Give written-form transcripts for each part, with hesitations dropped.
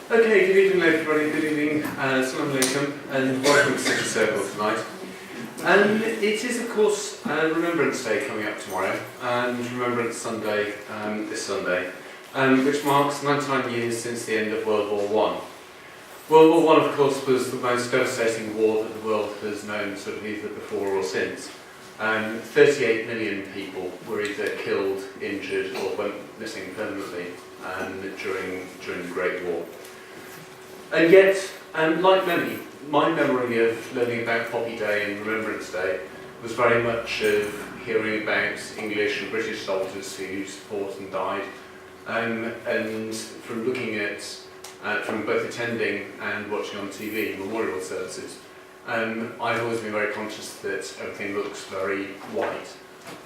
Okay, good evening everybody, good evening, Assalamu alaikum, and welcome to City Circle tonight. It is of course Remembrance Day coming up tomorrow, and Remembrance Sunday this Sunday, which marks 99 years since the end of World War I. World War I, of course, was the most devastating war that the world has known, sort of either before or since. 38 million people were either killed, injured, or went missing permanently during the Great War. And yet, like many, my memory of learning about Poppy Day and Remembrance Day was very much of hearing about English and British soldiers who fought and died, and from looking at, from both attending and watching on TV memorial services, I've always been very conscious that everything looks very white,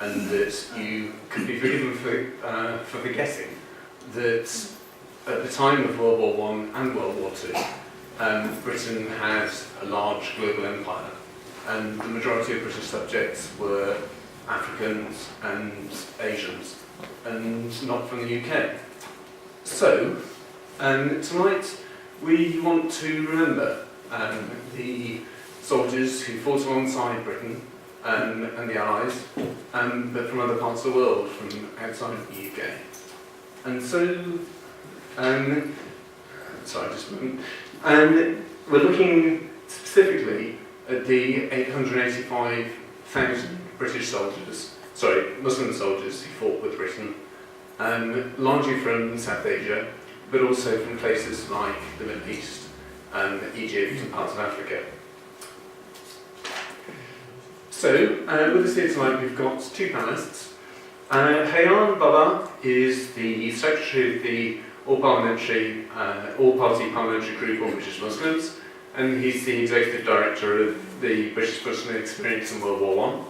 and that you could be forgiven for forgetting that at the time of World War I and World War II, Britain had a large global empire, and the majority of British subjects were Africans and Asians, and not from the UK. So, tonight we want to remember the soldiers who fought alongside Britain and the Allies, but from other parts of the world, from outside of the UK. And so, sorry, just a moment. And we're looking specifically at the 885,000 British soldiers, Muslim soldiers who fought with Britain, largely from South Asia, but also from places like the Middle East, Egypt and parts of Africa. So, with us here tonight we've got two panellists. Hayan Baba is the Secretary of the All-Party Parliamentary Group on British Muslims, and he's the Executive Director of the British Muslim Experience in World War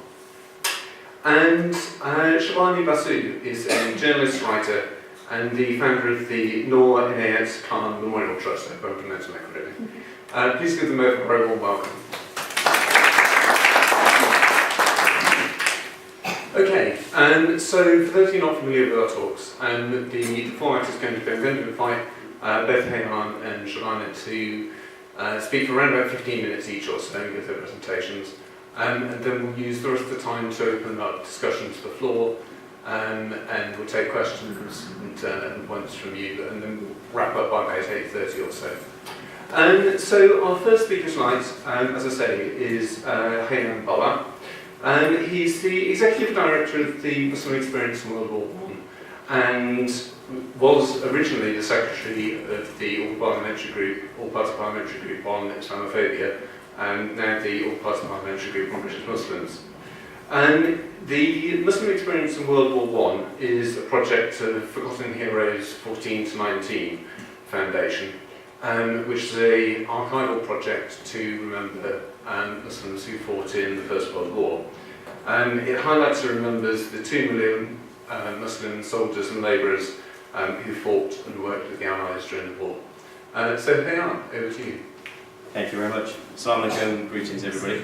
I. And Shrabani Basu is a journalist, writer, and the founder of the Noor Inayat Khan Memorial Trust. I hope I'm pronouncing that correctly. Please give them a very warm welcome. Okay, so for those of you not familiar with our talks, the format is going to be, I'm going to invite both Hayan and Shrabani to speak for around about 15 minutes each or so and give their presentations, and then we'll use the rest of the time to open up discussion to the floor, and we'll take questions and points from you, and then we'll wrap up by about 8:30 or so. So our first speaker tonight, as I say, is Hayan Baba. He's the Executive Director of the Muslim Experience in World War I, and was originally the Secretary of the All-Party Parliamentary Group on Islamophobia, and now the All-Party Parliamentary Group on British Muslims. The Muslim Experience in World War I is a project of Forgotten Heroes 14 to 19 Foundation, which is an archival project to remember Muslims who fought in the First World War. It highlights and remembers the 2 million Muslim soldiers and labourers who fought and worked with the Allies during the war. So Hayan, over to you. Thank you very much. Assalamu alaikum, greetings everybody.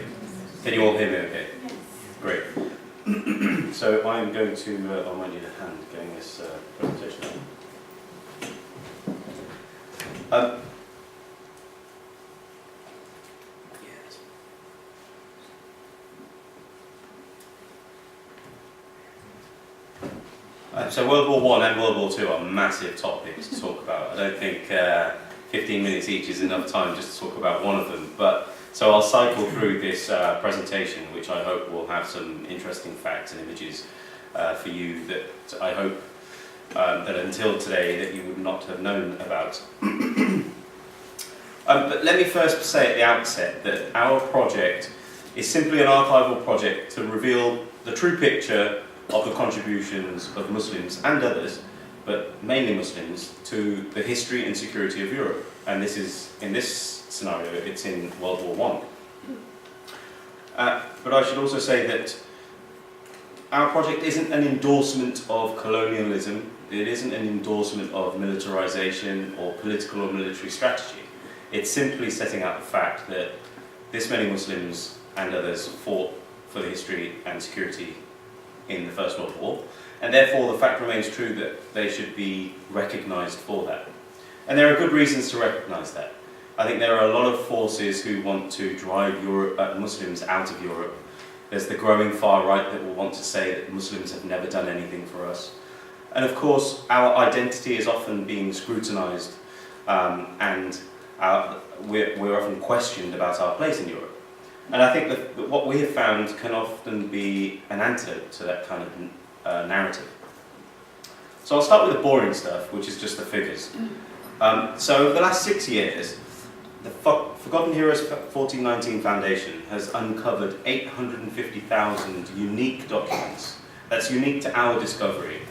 Can you all hear me okay? Yes. Great. So I'm going to, I might need a hand getting this presentation on. So World War I and World War II are massive topics to talk about. I don't think 15 minutes each is enough time just to talk about one of them. So I'll cycle through this presentation, which I hope will have some interesting facts and images for you that I hope that until today that you would not have known about. But let me first say at the outset that our project is simply an archival project to reveal the true picture of the contributions of Muslims and others, but mainly Muslims, to the history and security of Europe. And this is, in this scenario, it's in World War I. But I should also say that our project isn't an endorsement of colonialism, it isn't an endorsement of militarization or political or military strategy. It's simply setting out the fact that this many Muslims and others fought for the history and security in the First World War, and therefore the fact remains true that they should be recognised for that. And there are good reasons to recognise that. I think there are a lot of forces who want to drive Muslims out of Europe. There's the growing far right that will want to say that Muslims have never done anything for us. And of course, our identity is often being scrutinised, and we're often questioned about our place in Europe. And I think that what we have found can often be an antidote to that kind of narrative. So I'll start with the boring stuff, which is just the figures. So over the last 6 years, the Forgotten Heroes 1419 Foundation has uncovered 850,000 unique documents. That's unique to our discovery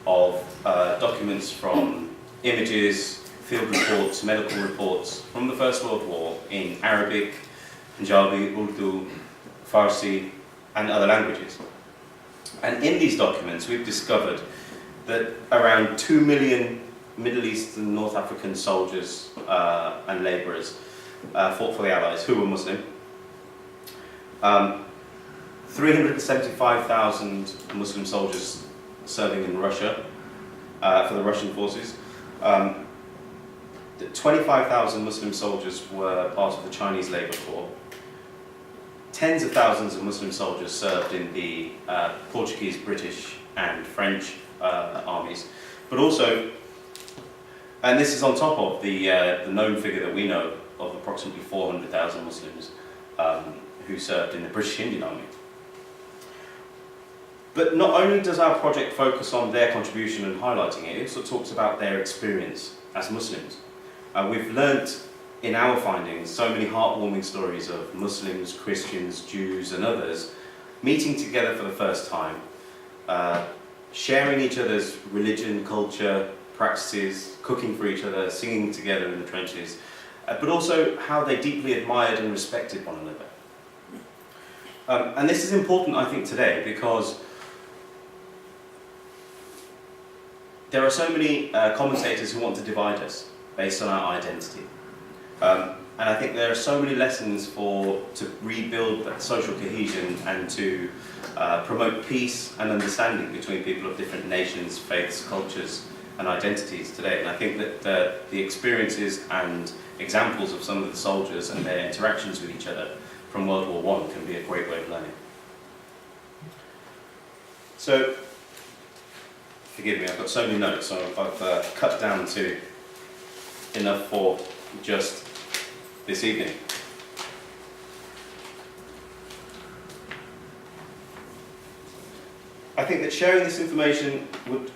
of documents from images, field reports, medical reports from the First World War in Arabic, Punjabi, Urdu, Farsi, and other languages. And in these documents, we've discovered that around 2 million Middle East and North African soldiers and labourers fought for the Allies who were Muslim. 375,000 Muslim soldiers serving in Russia for the Russian forces. 25,000 Muslim soldiers were part of the Chinese Labour Corps. Tens of thousands of Muslim soldiers served in the Portuguese, British and French armies. But also, and this is on top of the known figure that we know of approximately 400,000 Muslims who served in the British Indian Army. But not only does our project focus on their contribution and highlighting it, it also talks about their experience as Muslims. We've learnt in our findings so many heartwarming stories of Muslims, Christians, Jews and others meeting together for the first time, sharing each other's religion, culture, practices, cooking for each other, singing together in the trenches, but also how they deeply admired and respected one another. And this is important, I think, today because there are so many commentators who want to divide us based on our identity. And I think there are so many lessons to rebuild that social cohesion and to promote peace and understanding between people of different nations, faiths, cultures and identities today. And I think that the experiences and examples of some of the soldiers and their interactions with each other from World War I can be a great way of learning. So, forgive me, I've got so many notes, so I've cut down to enough for just this evening. I think that sharing this information would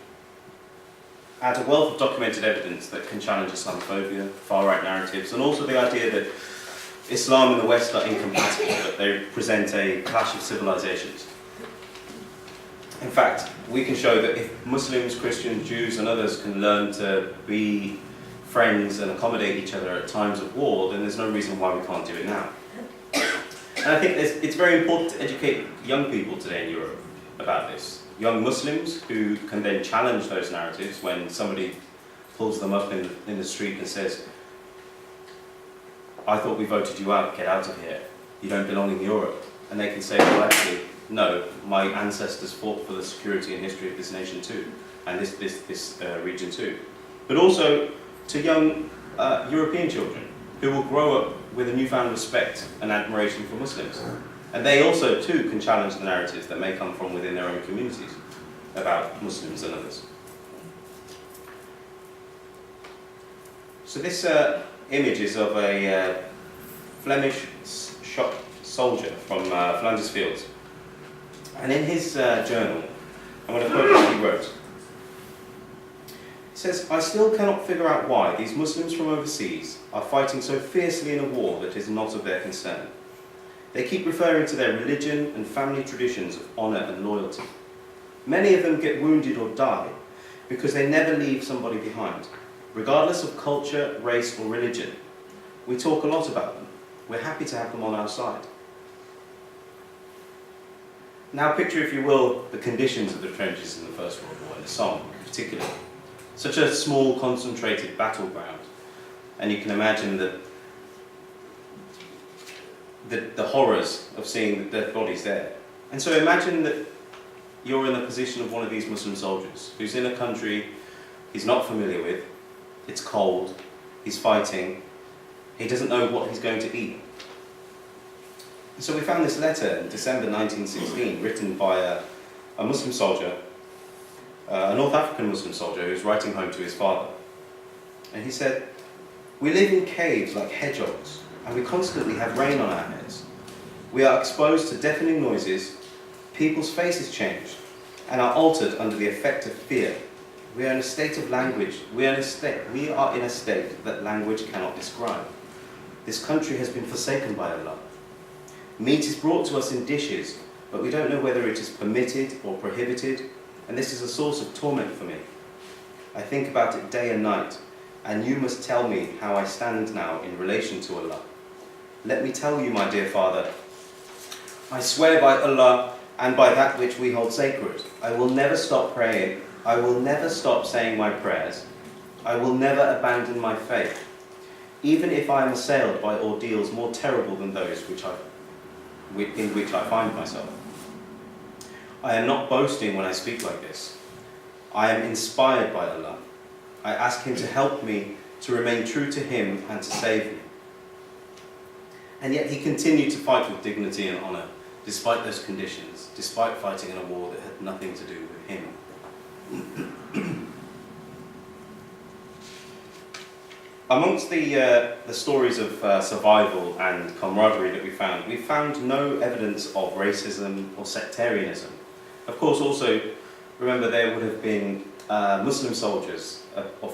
add a wealth of documented evidence that can challenge Islamophobia, far-right narratives, and also the idea that Islam and the West are incompatible, that they present a clash of civilizations. In fact, we can show that if Muslims, Christians, Jews and others can learn to be friends and accommodate each other at times of war, then there's no reason why we can't do it now. And I think it's very important to educate young people today in Europe about this. Young Muslims who can then challenge those narratives when somebody pulls them up in the street and says, I thought we voted you out, get out of here, you don't belong in Europe. And they can say, well actually, no, my ancestors fought for the security and history of this nation too, and this region too. But also to young European children who will grow up with a newfound respect and admiration for Muslims. And they also too can challenge the narratives that may come from within their own communities about Muslims and others. So this image is of a Flemish shop soldier from Flanders Fields. And in his journal, I'm going to quote what he wrote. It says, I still cannot figure out why these Muslims from overseas are fighting so fiercely in a war that is not of their concern. They keep referring to their religion and family traditions of honour and loyalty. Many of them get wounded or die because they never leave somebody behind, regardless of culture, race or religion. We talk a lot about them. We're happy to have them on our side. Now picture, if you will, the conditions of the trenches in the First World War, in the Somme in particular. Such a small, concentrated battleground. And you can imagine that the horrors of seeing the dead bodies there. And so imagine that you're in the position of one of these Muslim soldiers who's in a country he's not familiar with, it's cold, he's fighting, he doesn't know what he's going to eat. So we found this letter in December 1916, written by a Muslim soldier, a North African Muslim soldier who was writing home to his father. And he said, "We live in caves like hedgehogs, and we constantly have rain on our heads. We are exposed to deafening noises, people's faces change, and are altered under the effect of fear. We are in a state of language, we are in a state that language cannot describe. This country has been forsaken by Allah. Meat is brought to us in dishes, but we don't know whether it is permitted or prohibited, and this is a source of torment for me. I think about it day and night, and you must tell me how I stand now in relation to Allah. Let me tell you, my dear father, I swear by Allah and by that which we hold sacred, I will never stop praying, I will never stop saying my prayers, I will never abandon my faith, even if I am assailed by ordeals more terrible than those in which I find myself. I am not boasting when I speak like this. I am inspired by Allah. I ask Him to help me to remain true to Him and to save me." And yet he continued to fight with dignity and honour, despite those conditions, despite fighting in a war that had nothing to do with him. Amongst the stories of survival and camaraderie that we found no evidence of racism or sectarianism. Of course, also, remember there would have been Muslim soldiers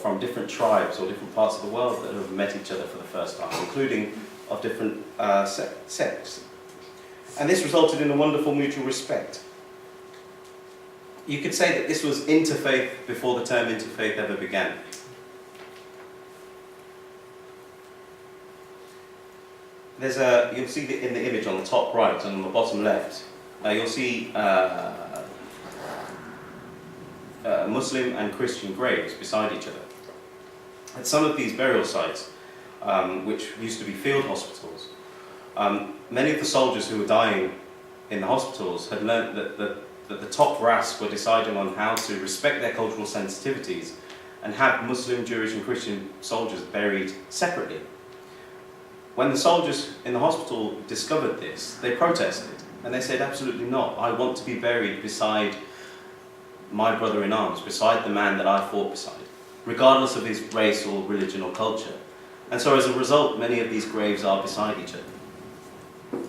from different tribes or different parts of the world that have met each other for the first time, including of different sects. And this resulted in a wonderful mutual respect. You could say that this was interfaith before the term interfaith ever began. You'll see in the image on the top right and on the bottom left, you'll see Muslim and Christian graves beside each other. At some of these burial sites, which used to be field hospitals, many of the soldiers who were dying in the hospitals had learnt that the top brass were deciding on how to respect their cultural sensitivities and have Muslim, Jewish and Christian soldiers buried separately. When the soldiers in the hospital discovered this, they protested and they said, "Absolutely not, I want to be buried beside my brother in arms, beside the man that I fought beside, regardless of his race or religion or culture." And so as a result, many of these graves are beside each other.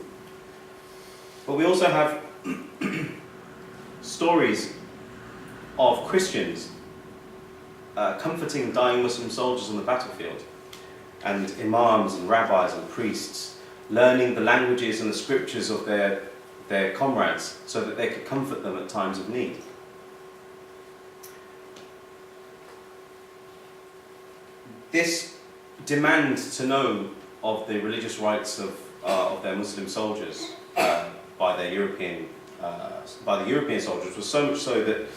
But we also have stories of Christians comforting dying Muslim soldiers on the battlefield, and imams and rabbis and priests learning the languages and the scriptures of their comrades so that they could comfort them at times of need. This demand to know of the religious rights of their Muslim soldiers by the European soldiers was so much so that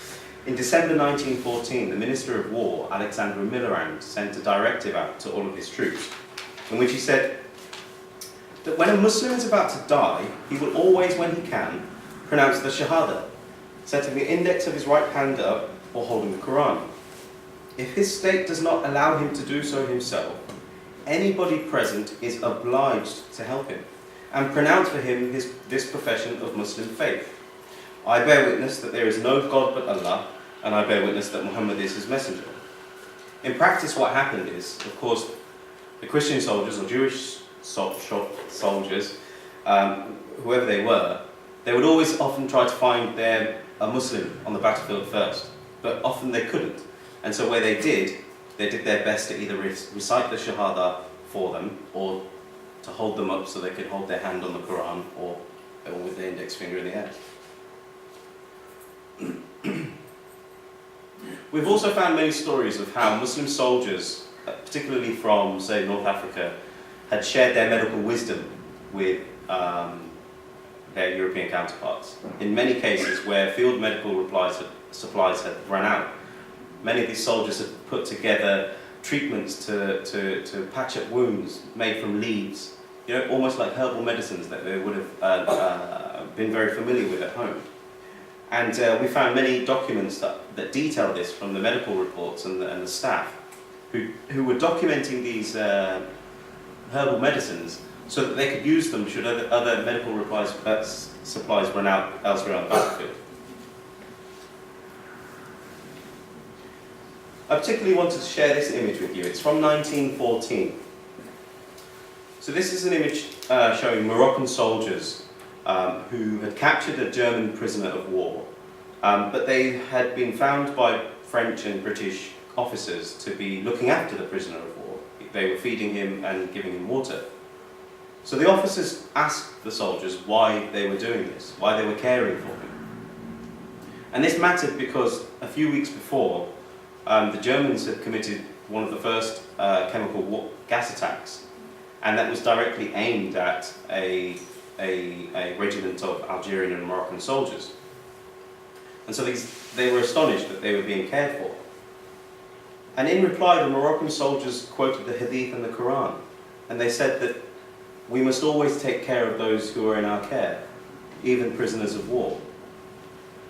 in December 1914, the Minister of War, Alexander Millerand, sent a directive out to all of his troops, in which he said that when a Muslim is about to die, he will always, when he can, pronounce the Shahada, setting the index of his right hand up or holding the Quran. If his state does not allow him to do so himself, anybody present is obliged to help him and pronounce for him this profession of Muslim faith. I bear witness that there is no God but Allah, and I bear witness that Muhammad is his messenger. In practice, what happened is, of course, the Christian soldiers or Jewish soldiers, whoever they were, they would always often try to find a Muslim on the battlefield first, but often they couldn't. And so where they did their best to either recite the Shahada for them, or to hold them up so they could hold their hand on the Quran, or with their index finger in the air. We've also found many stories of how Muslim soldiers, particularly from, say, North Africa, had shared their medical wisdom with their European counterparts. In many cases where field medical supplies had run out, many of these soldiers had put together treatments to patch up wounds made from leaves, almost like herbal medicines that they would have been very familiar with at home. And we found many documents that detail this from the medical reports and the staff. who were documenting these herbal medicines so that they could use them should other medical supplies run out elsewhere on the battlefield. I particularly wanted to share this image with you. It's from 1914. So this is an image showing Moroccan soldiers who had captured a German prisoner of war, but they had been found by French and British officers to be looking after the prisoner of war. They were feeding him and giving him water. So the officers asked the soldiers why they were doing this, why they were caring for him. And this mattered because a few weeks before, the Germans had committed one of the first chemical gas attacks, and that was directly aimed at a regiment of Algerian and Moroccan soldiers. And so they were astonished that they were being cared for. And in reply, the Moroccan soldiers quoted the Hadith and the Quran, and they said that we must always take care of those who are in our care, even prisoners of war.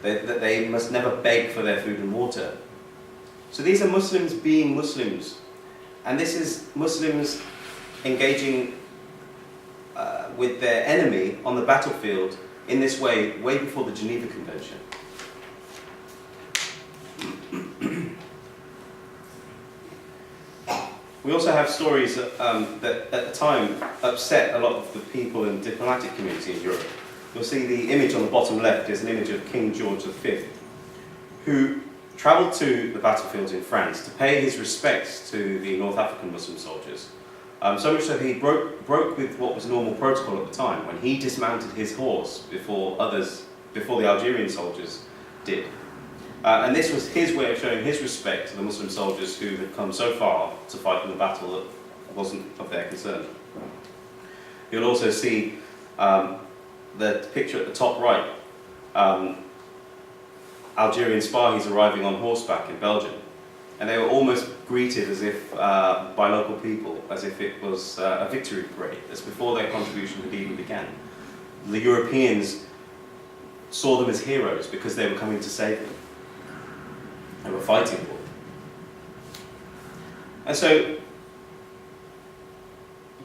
That they must never beg for their food and water. So these are Muslims being Muslims, and this is Muslims engaging with their enemy on the battlefield in this way before the Geneva Convention. We also have stories that at the time upset a lot of the people in the diplomatic community in Europe. You'll see the image on the bottom left is an image of King George V, who travelled to the battlefields in France to pay his respects to the North African Muslim soldiers. So much so that he broke with what was normal protocol at the time, when he dismounted his horse before the Algerian soldiers did. And this was his way of showing his respect to the Muslim soldiers who had come so far to fight in the battle that wasn't of their concern. You'll also see the picture at the top right, Algerian Spahis arriving on horseback in Belgium. And they were almost greeted as if, by local people, as if it was a victory parade, as before their contribution had even began. The Europeans saw them as heroes because they were coming to save them. They were fighting for them. And so,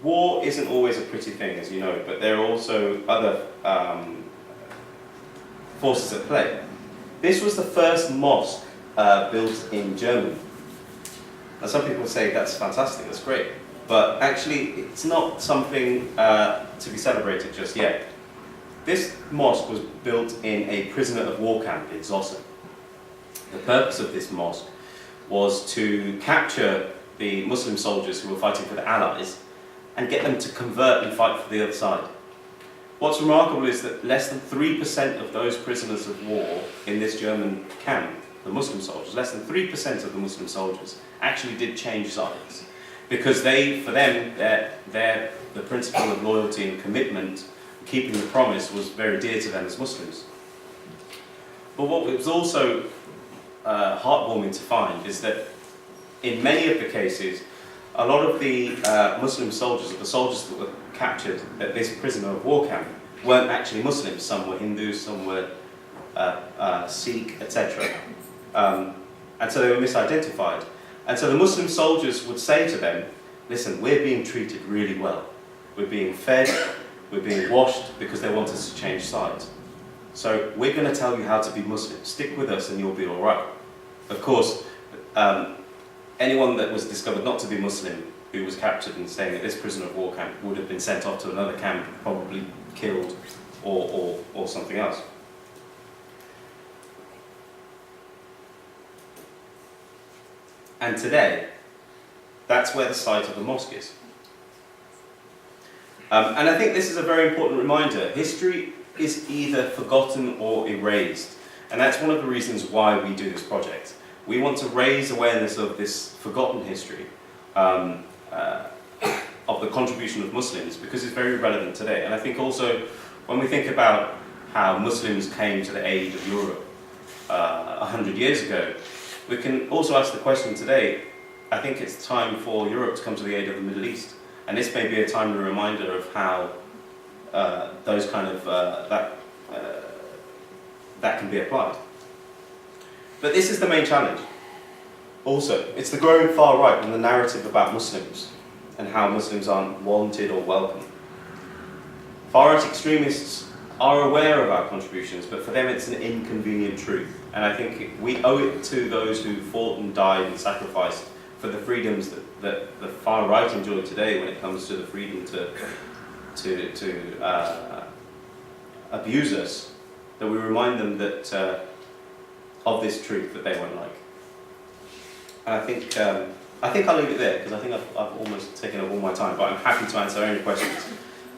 war isn't always a pretty thing, as you know, but there are also other forces at play. This was the first mosque built in Germany. Now some people say that's fantastic, that's great, but actually it's not something to be celebrated just yet. This mosque was built in a prisoner of war camp in Zossen. The purpose of this mosque was to capture the Muslim soldiers who were fighting for the Allies and get them to convert and fight for the other side. What's remarkable is that less than 3% of those prisoners of war in this German camp, the Muslim soldiers, less than 3% of the Muslim soldiers actually did change sides. Because for them, the principle of loyalty and commitment, keeping the promise, was very dear to them as Muslims. But what was also heartwarming to find is that in many of the cases, a lot of the Muslim soldiers, or the soldiers that were captured at this prisoner of war camp, weren't actually Muslims. Some were Hindus, some were Sikh, etc. And so they were misidentified. And so the Muslim soldiers would say to them, listen, we're being treated really well. We're being fed, we're being washed, because they want us to change sides. So we're going to tell you how to be Muslim. Stick with us and you'll be all right. Of course, anyone that was discovered not to be Muslim who was captured and staying at this prisoner of war camp would have been sent off to another camp, probably killed or something else. And today, that's where the site of the mosque is. And I think this is a very important reminder. History is either forgotten or erased. And that's one of the reasons why we do this project. We want to raise awareness of this forgotten history, of the contribution of Muslims, because it's very relevant today. And I think also, when we think about how Muslims came to the aid of Europe 100 years ago, we can also ask the question today, I think it's time for Europe to come to the aid of the Middle East. And this may be a timely reminder of how those kind of, that can be applied. But this is the main challenge. Also, it's the growing far right and the narrative about Muslims and how Muslims aren't wanted or welcome. Far right extremists are aware of our contributions, but for them it's an inconvenient truth. And I think we owe it to those who fought and died and sacrificed for the freedoms that the far right enjoy today when it comes to the freedom to abuse us, that we remind them that of this truth that they won't like. And I think I'll leave it there because I think I've almost taken up all my time, but I'm happy to answer any questions.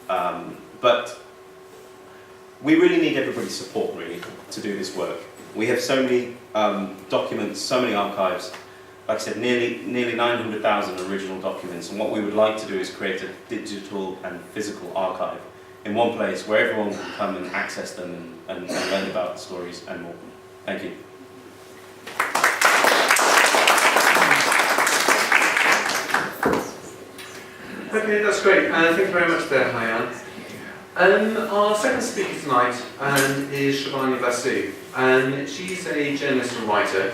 But we really need everybody's support, really, to do this work. We have so many documents, so many archives. Like I said, nearly 900,000 original documents, and what we would like to do is create a digital and physical archive in one place where everyone can come and access them and learn about the stories and more. Thank you. Okay, that's great. Thank you very much there, Hayan. Our second speaker tonight is Shrabani Basu. She's a journalist and writer,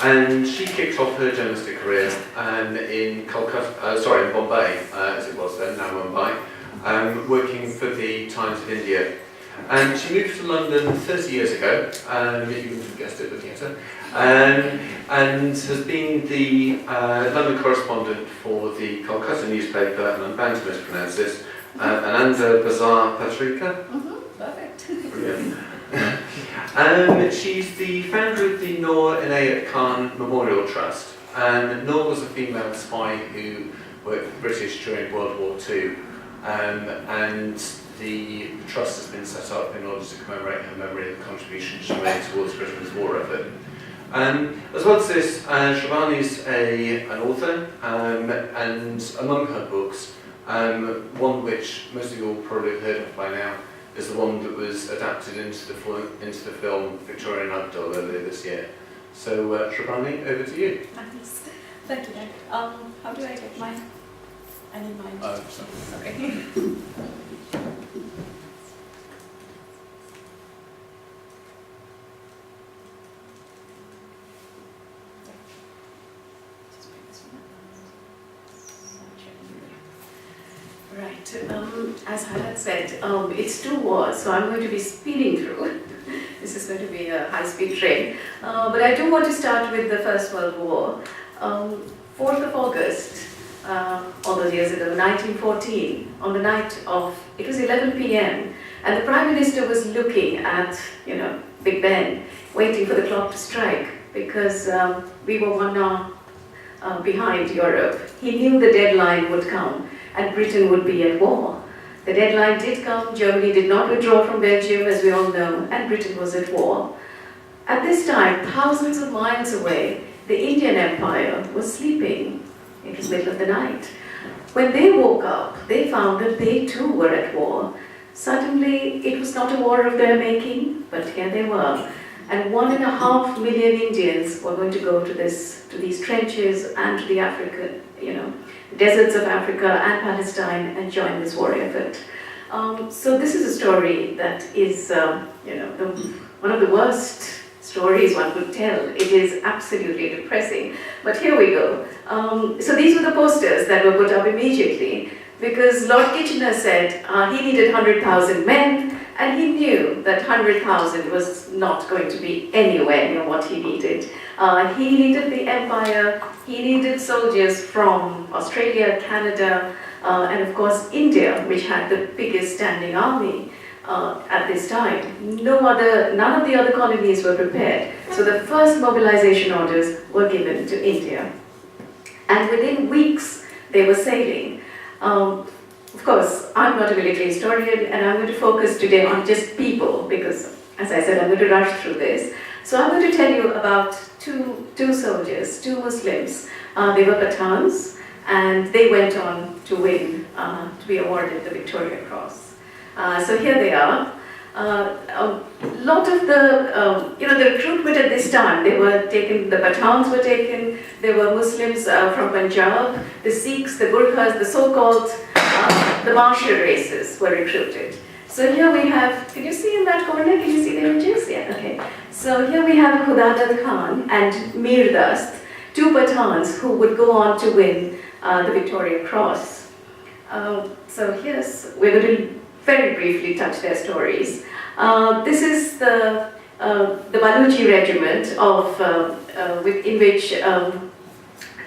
and she kicked off her journalistic career in Bombay, as it was then, now Mumbai, working for the Times of India. And she moved to London 30 years ago, you wouldn't have guessed it looking at her, and has been the London correspondent for the Kolkata newspaper, and I'm bound to mispronounce this, Ananda Bazar Patrika. Perfect. Brilliant. She's the founder of the Noor Inayat Khan Memorial Trust. Noor was a female spy who worked for the British during World War II, and the trust has been set up in order to commemorate her memory of the contributions she made towards Britain's war effort. As well as this, Shrabani's an author, and among her books, one which most of you will probably have heard of by now is the one that was adapted into the film Victorian Abdul earlier this year. So, Shrabani, over to you. Nice. Thank you, Dad. How do I get mine? I need mine. Okay. Right, as Hayat said, it's 2 wars, so I'm going to be speeding through. This is going to be a high-speed train. But I do want to start with the First World War. 4th of August, all those years ago, 1914, on the night of, it was 11 p.m., and the Prime Minister was looking at, Big Ben, waiting for the clock to strike, because we were 1 hour behind Europe. He knew the deadline would come, and Britain would be at war. The deadline did come, Germany did not withdraw from Belgium, as we all know, and Britain was at war. At this time, thousands of miles away, the Indian Empire was sleeping. It was middle of the night. When they woke up, they found that they too were at war. Suddenly, it was not a war of their making, but here they were. And 1.5 million Indians were going to go to these trenches and to the African, deserts of Africa and Palestine and join this war effort. So this is a story that is, one of the worst stories one could tell. It is absolutely depressing. But here we go. So these were the posters that were put up immediately, because Lord Kitchener said he needed 100,000 men, and he knew that 100,000 was not going to be anywhere near what he needed. He needed the empire, he needed soldiers from Australia, Canada, and of course India, which had the biggest standing army at this time. None of the other colonies were prepared. So the first mobilization orders were given to India. And within weeks, they were sailing. Of course, I'm not a military historian, and I'm going to focus today on just people, because, as I said, I'm going to rush through this. So I'm going to tell you about two soldiers, 2 Muslims. They were Pathans, and they went on to win, to be awarded the Victoria Cross. So here they are. A lot of the recruitment at this time, they were taken, the Pathans were taken, there were Muslims from Punjab, the Sikhs, the Gurkhas, the so-called the martial races were recruited. So here we have, can you see in that corner, can you see the images? Yeah, okay. So here we have Khudadad Khan and Mir Dast. two Pathans who would go on to win the Victoria Cross. So we're going to very briefly touch their stories. This is the Baluchi regiment in which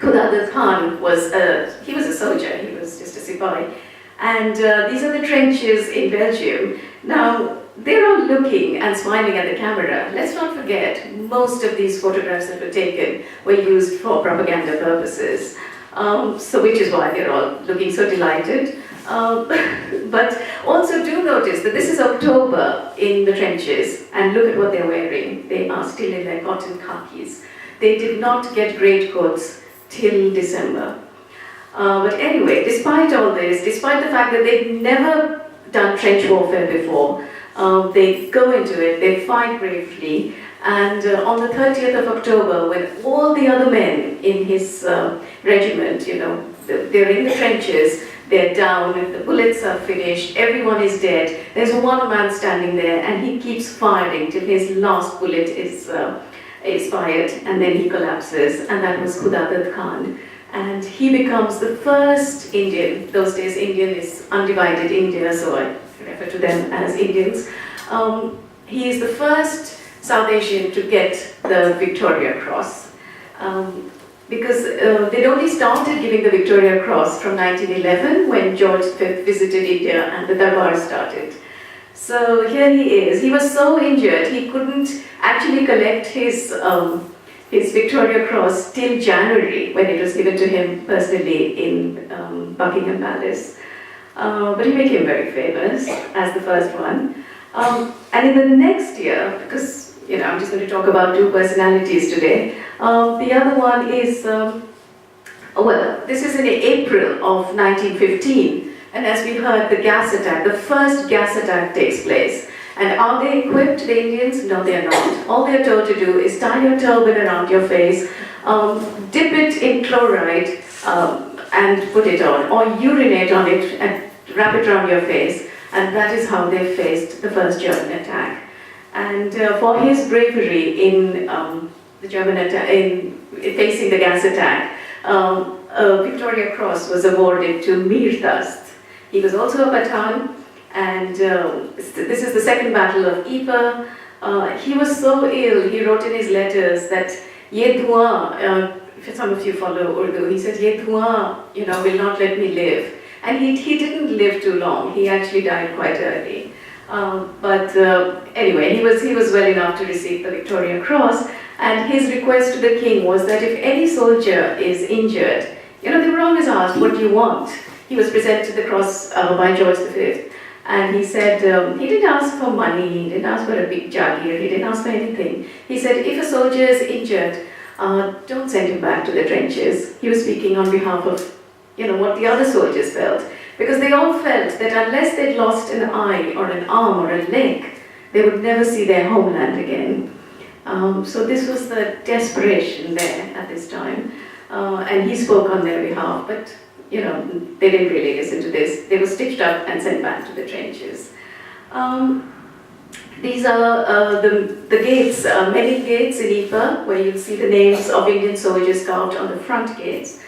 Khuda Khan was he was a soldier, he was just a sipahi. And these are the trenches in Belgium. Now, they're all looking and smiling at the camera. Let's not forget, most of these photographs that were taken were used for propaganda purposes. So which is why they're all looking so delighted. But also do notice that this is October in the trenches, and look at what they're wearing. They are still in their cotton khakis. They did not get greatcoats till December. But anyway, despite all this, despite the fact that they'd never done trench warfare before, they go into it, they fight bravely, and on the 30th of October, when all the other men in his regiment, they're in the trenches, they're down, the bullets are finished, everyone is dead, there's one man standing there, and he keeps firing till his last bullet is fired, and then he collapses, and that was Khuda Khan. And he becomes the first Indian. Those days Indian is undivided India, so I refer to them as Indians. He is the first South Asian to get the Victoria Cross. Because they'd only started giving the Victoria Cross from 1911 when George V visited India and the Darbar started. So here he is. He was so injured he couldn't actually collect his Victoria Cross till January, when it was given to him personally in Buckingham Palace. But he became very famous as the first one. And in the next year, because I'm just going to talk about two personalities today, the other one is, this is in April of 1915, and as we heard, the gas attack, the first gas attack takes place. And are they equipped, the Indians? No, they're not. All they're told to do is tie your turban around your face, dip it in chloride and put it on, or urinate on it and wrap it around your face. And that is how they faced the first German attack. And for his bravery in the German attack, in facing the gas attack, a Victoria Cross was awarded to Mir Dast. He was also a Pathan. And this is the second battle of Ypres. He was so ill, he wrote in his letters that Ye Dhuan, if some of you follow Urdu, he said, Ye Dhuan, will not let me live. And he didn't live too long, he actually died quite early. But anyway, he was well enough to receive the Victoria Cross, and his request to the king was that if any soldier is injured, they were always asked, what do you want? He was presented the cross by George V. And he said, he didn't ask for money, he didn't ask for a big jagir, he didn't ask for anything. He said, if a soldier is injured, don't send him back to the trenches. He was speaking on behalf of, what the other soldiers felt. Because they all felt that unless they'd lost an eye or an arm or a leg, they would never see their homeland again. So this was the desperation there at this time. And he spoke on their behalf, but they didn't really listen to this. They were stitched up and sent back to the trenches. These are the gates, many gates in Ypres, where you'll see the names of Indian soldiers carved on the front gates.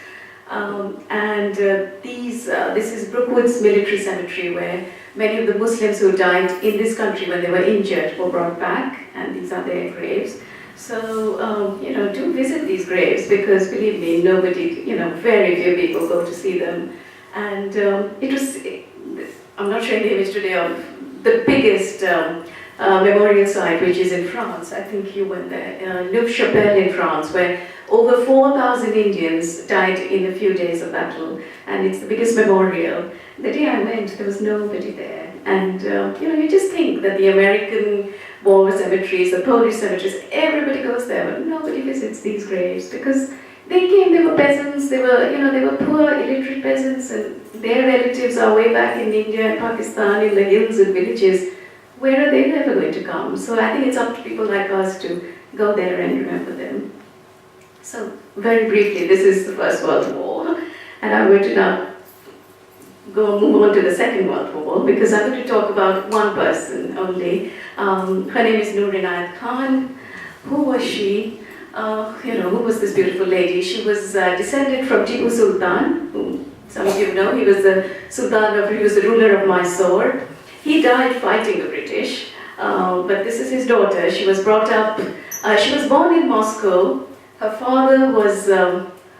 This is Brookwood's military cemetery, where many of the Muslims who died in this country when they were injured were brought back, and these are their graves. So, do visit these graves, because believe me, nobody, very few people go to see them. And I'm not showing the image today of the biggest memorial site, which is in France. I think you went there, Neuf-Chapelle in France, where over 4,000 Indians died in a few days of battle, and it's the biggest memorial. The day I went, there was nobody there. And, you just think that the American war cemeteries, the Polish cemeteries, everybody goes there, but nobody visits these graves, because they came, they were peasants, they were poor, illiterate peasants, and their relatives are way back in India and Pakistan, in the hills and villages. Where are they never going to come? So I think it's up to people like us to go there and remember them. So, very briefly, this is the First World War, and I'm going to now move on to the Second World War, because I'm going to talk about one person only. Her name is Noor Inayat Khan. Who was she? Who was this beautiful lady? She was descended from Tipu Sultan, who some of you know. He was the he was the ruler of Mysore. He died fighting the British, but this is his daughter. She was brought up, she was born in Moscow. Her father was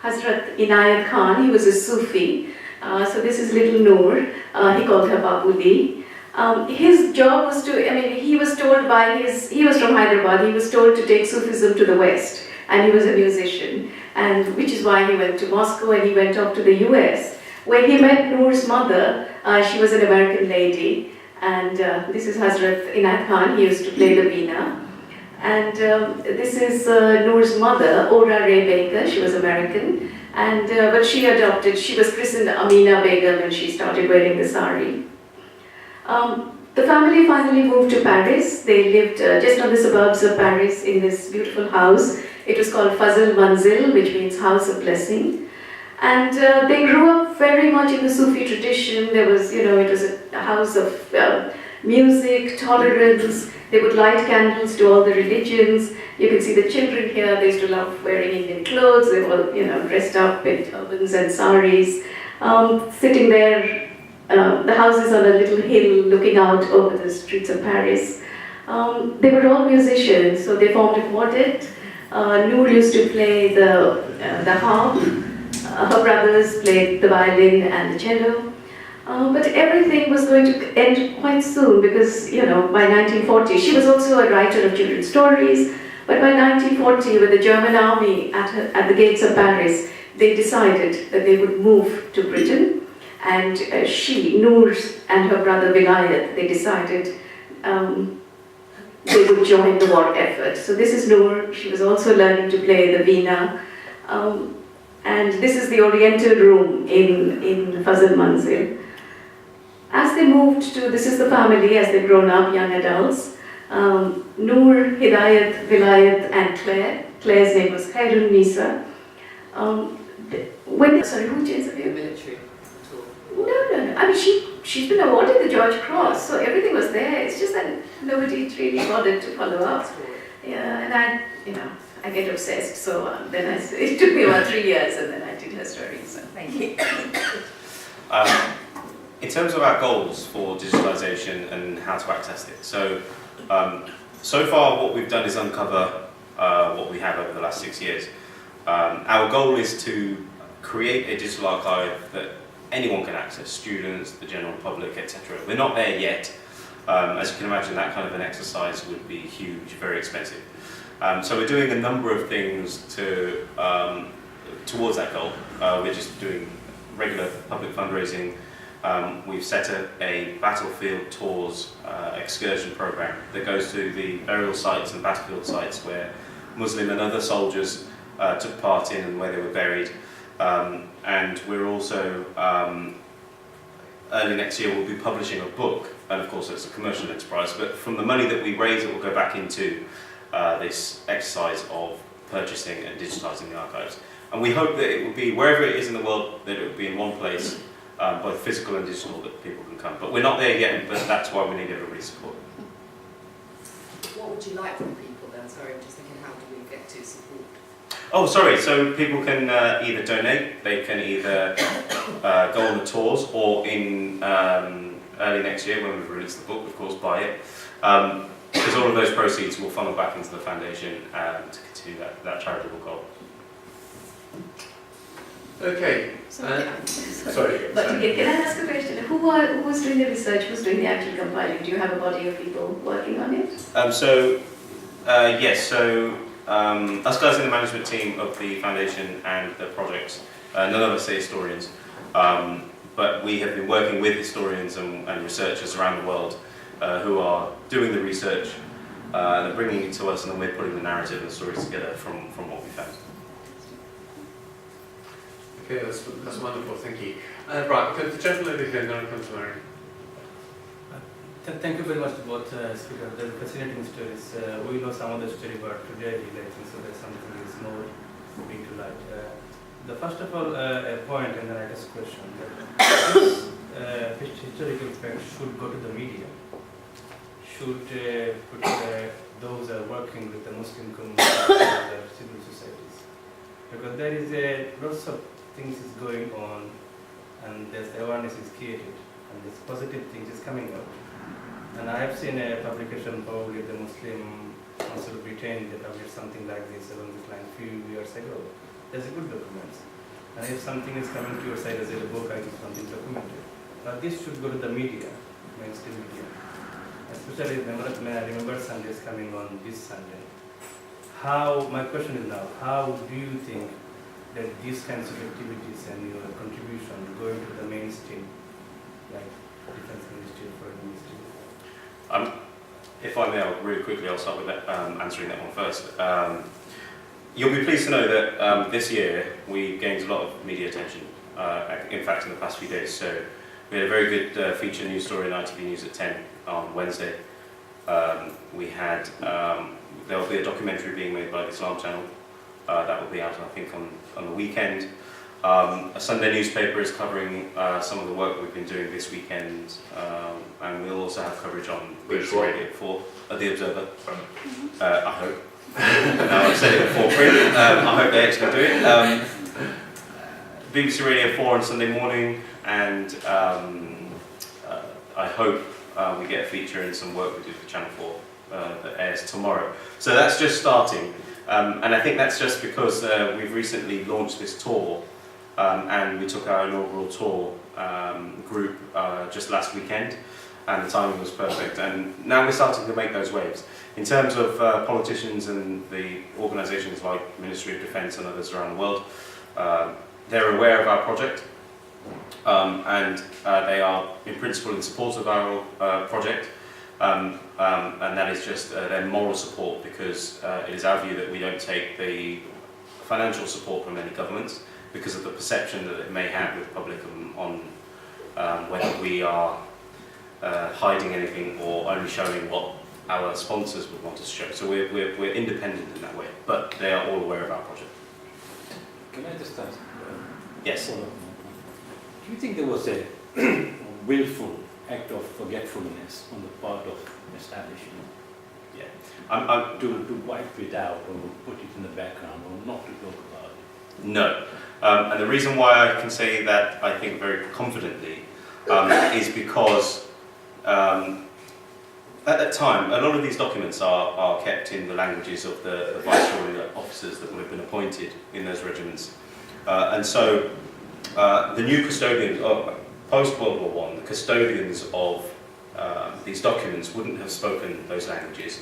Hazrat Inayat Khan. He was a Sufi. So this is little Noor. He called her Babuli. His job was he was told he was from Hyderabad, he was told to take Sufism to the West, and he was a musician, and which is why he went to Moscow and he went off to the US, where he met Noor's mother. She was an American lady, and this is Hazrat Inayat Khan. He used to play the veena. And this is Noor's mother, Ora Ray Baker. She was American, and but she was christened Amina Begum, and she started wearing the sari. The family finally moved to Paris. They lived just on the suburbs of Paris in this beautiful house. It was called Fazl Manzil, which means house of blessing. And they grew up very much in the Sufi tradition. There was, it was a house of music, tolerance. They would light candles to all the religions. You can see the children here. They used to love wearing Indian clothes. They were all, dressed up in turbans and saris, sitting there. The house is on a little hill looking out over the streets of Paris. They were all musicians, so they formed a quartet. Noor used to play the harp. Her brothers played the violin and the cello. But everything was going to end quite soon because, by 1940, she was also a writer of children's stories. But by 1940, with the German army at the gates of Paris, they decided that they would move to Britain. And Noor and her brother Vilayat, they decided they would join the war effort. So this is Noor. She was also learning to play the veena. And this is the Oriental room in Fazl Manzil. As they moved this is the family as they've grown up, young adults. Noor, Hidayat, Vilayat, and Claire. Claire's name was Khairun Nisa. Who changed the Military. No. She's been awarded the George Cross, so everything was there. It's just that nobody really bothered to follow up. Yeah, and I get obsessed. So then it took me about 3 years, and then I did her story. So thank you. In terms of our goals for digitalisation and how to access it, so far what we've done is uncover what we have over the last 6 years. Our goal is to create a digital archive that anyone can access, students, the general public, etc. We're not there yet. As you can imagine, that kind of an exercise would be huge, very expensive. So we're doing a number of things towards that goal. We're just doing regular public fundraising. We've set up a battlefield tours excursion program that goes to the burial sites and battlefield sites where Muslim and other soldiers took part in and where they were buried. And we're also, early next year, we'll be publishing a book, and of course it's a commercial enterprise, but from the money that we raise it will go back into this exercise of purchasing and digitising the archives. And we hope that it will be, wherever it is in the world, that it will be in one place, both physical and digital, that people can come. But we're not there yet, but that's why we need everybody's support. What would you like from people then? Sorry, I'm just thinking, how do we get to support? Oh, sorry, so people can either donate, they can either go on the tours, or in early next year, when we've released the book, of course, buy it. Because all of those proceeds will funnel back into the foundation to continue that charitable goal. Okay. Sorry. But can I ask a question? Who's doing the research? Who's doing the actual compiling? Do you have a body of people working on it? Yes. So us guys in the management team of the foundation and the projects, none of us are historians, but we have been working with historians and researchers around the world who are doing the research, they're bringing it to us, and then we're putting the narrative and stories together from what we found. Okay, that's wonderful, thank you. Right, the gentleman over here, now comes to Mary. Thank you very much to both speakers. They're fascinating stories. We know some of the story, but today I think so there's something that is more bring to light. The first of all, a point, and then I ask a question. This historical fact should go to the media. should put those working with the Muslim community and the civil societies. Because there is lots of things is going on, and there's awareness is created, and this positive things is coming out. And I have seen a publication, probably the Muslim Council of Britain, they published something like this along this line a few years ago. There's a good documents. And if something is coming to your side as a book, I think something documented. But this should go to the media, mainstream media. Especially Remembrance Sunday is coming on this Sunday. My question is now, how do you think that these kinds of activities and your contribution going to the mainstream, like defense ministry, foreign ministry? If I may, really quickly, I'll start with that, answering that one first. You'll be pleased to know that this year we gained a lot of media attention, in fact in the past few days. So we had a very good feature news story in ITV News at 10 on Wednesday. We had, there will be a documentary being made by the Islam Channel that will be out I think on the weekend. A Sunday newspaper is covering some of the work we've been doing this weekend, and we'll also have coverage on BBC Radio 4, The Observer, I hope. Now I've said it before print, I hope they actually do it. BBC Radio 4 on Sunday morning, and I hope we get a feature in some work we do for Channel 4 that airs tomorrow. So that's just starting, and I think that's just because we've recently launched this tour, and we took our inaugural tour group just last weekend, and the timing was perfect, and now we're starting to make those waves. In terms of politicians and the organisations like Ministry of Defence and others around the world, they're aware of our project, and they are in principle in support of our project, and that is just their moral support, because it is our view that we don't take the financial support from any governments because of the perception that it may have with the public on whether we are hiding anything or only showing what our sponsors would want us to show. So we're independent in that way, but they are all aware of our project. Can I just ask? Yes. Do you think there was a willful act of forgetfulness on the part of establishment? Yeah. To wipe it out or put it in the background or not to talk about it? No. And the reason why I can say that, I think very confidently, is because at that time, a lot of these documents are kept in the languages of the viceroy officers that would have been appointed in those regiments. And so the new custodians, post-World War I, the custodians of these documents wouldn't have spoken those languages.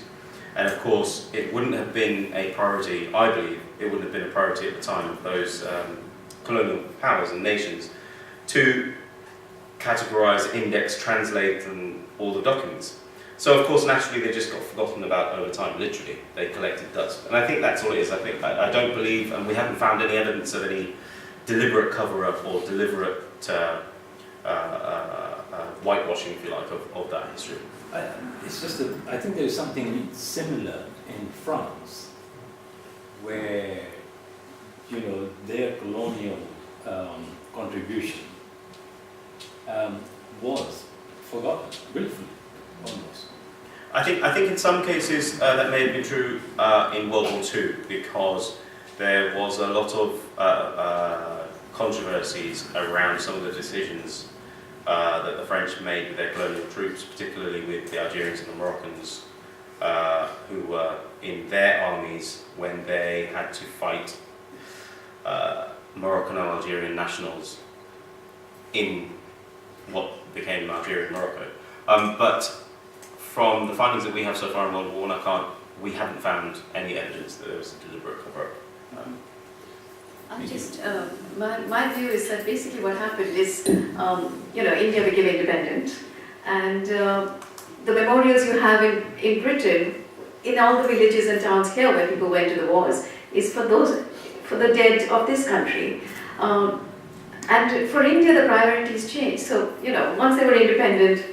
And of course, it wouldn't have been a priority, I believe, it wouldn't have been a priority at the time of those colonial powers and nations to categorise, index, translate and all the documents. So of course, naturally, they just got forgotten about over time, literally. They collected dust. And I think that's all it is. I don't believe, and we haven't found any evidence of any deliberate cover-up or deliberate whitewashing, if you like, of that history. It's just that I think there's something similar in France, where their colonial contribution was forgotten, willfully, almost. I think in some cases that may have been true in World War II, because there was a lot of controversies around some of the decisions that the French made with their colonial troops, particularly with the Algerians and the Moroccans, who were in their armies when they had to fight Moroccan and Algerian nationals in what became Algeria and Morocco. But from the findings that we have so far in World War I, we haven't found any evidence that there was a deliberate cover-up. My view is that basically what happened is, India became independent, and the memorials you have in Britain, in all the villages and towns here where people went to the wars, is for the dead of this country. And for India, the priorities changed. So, once they were independent,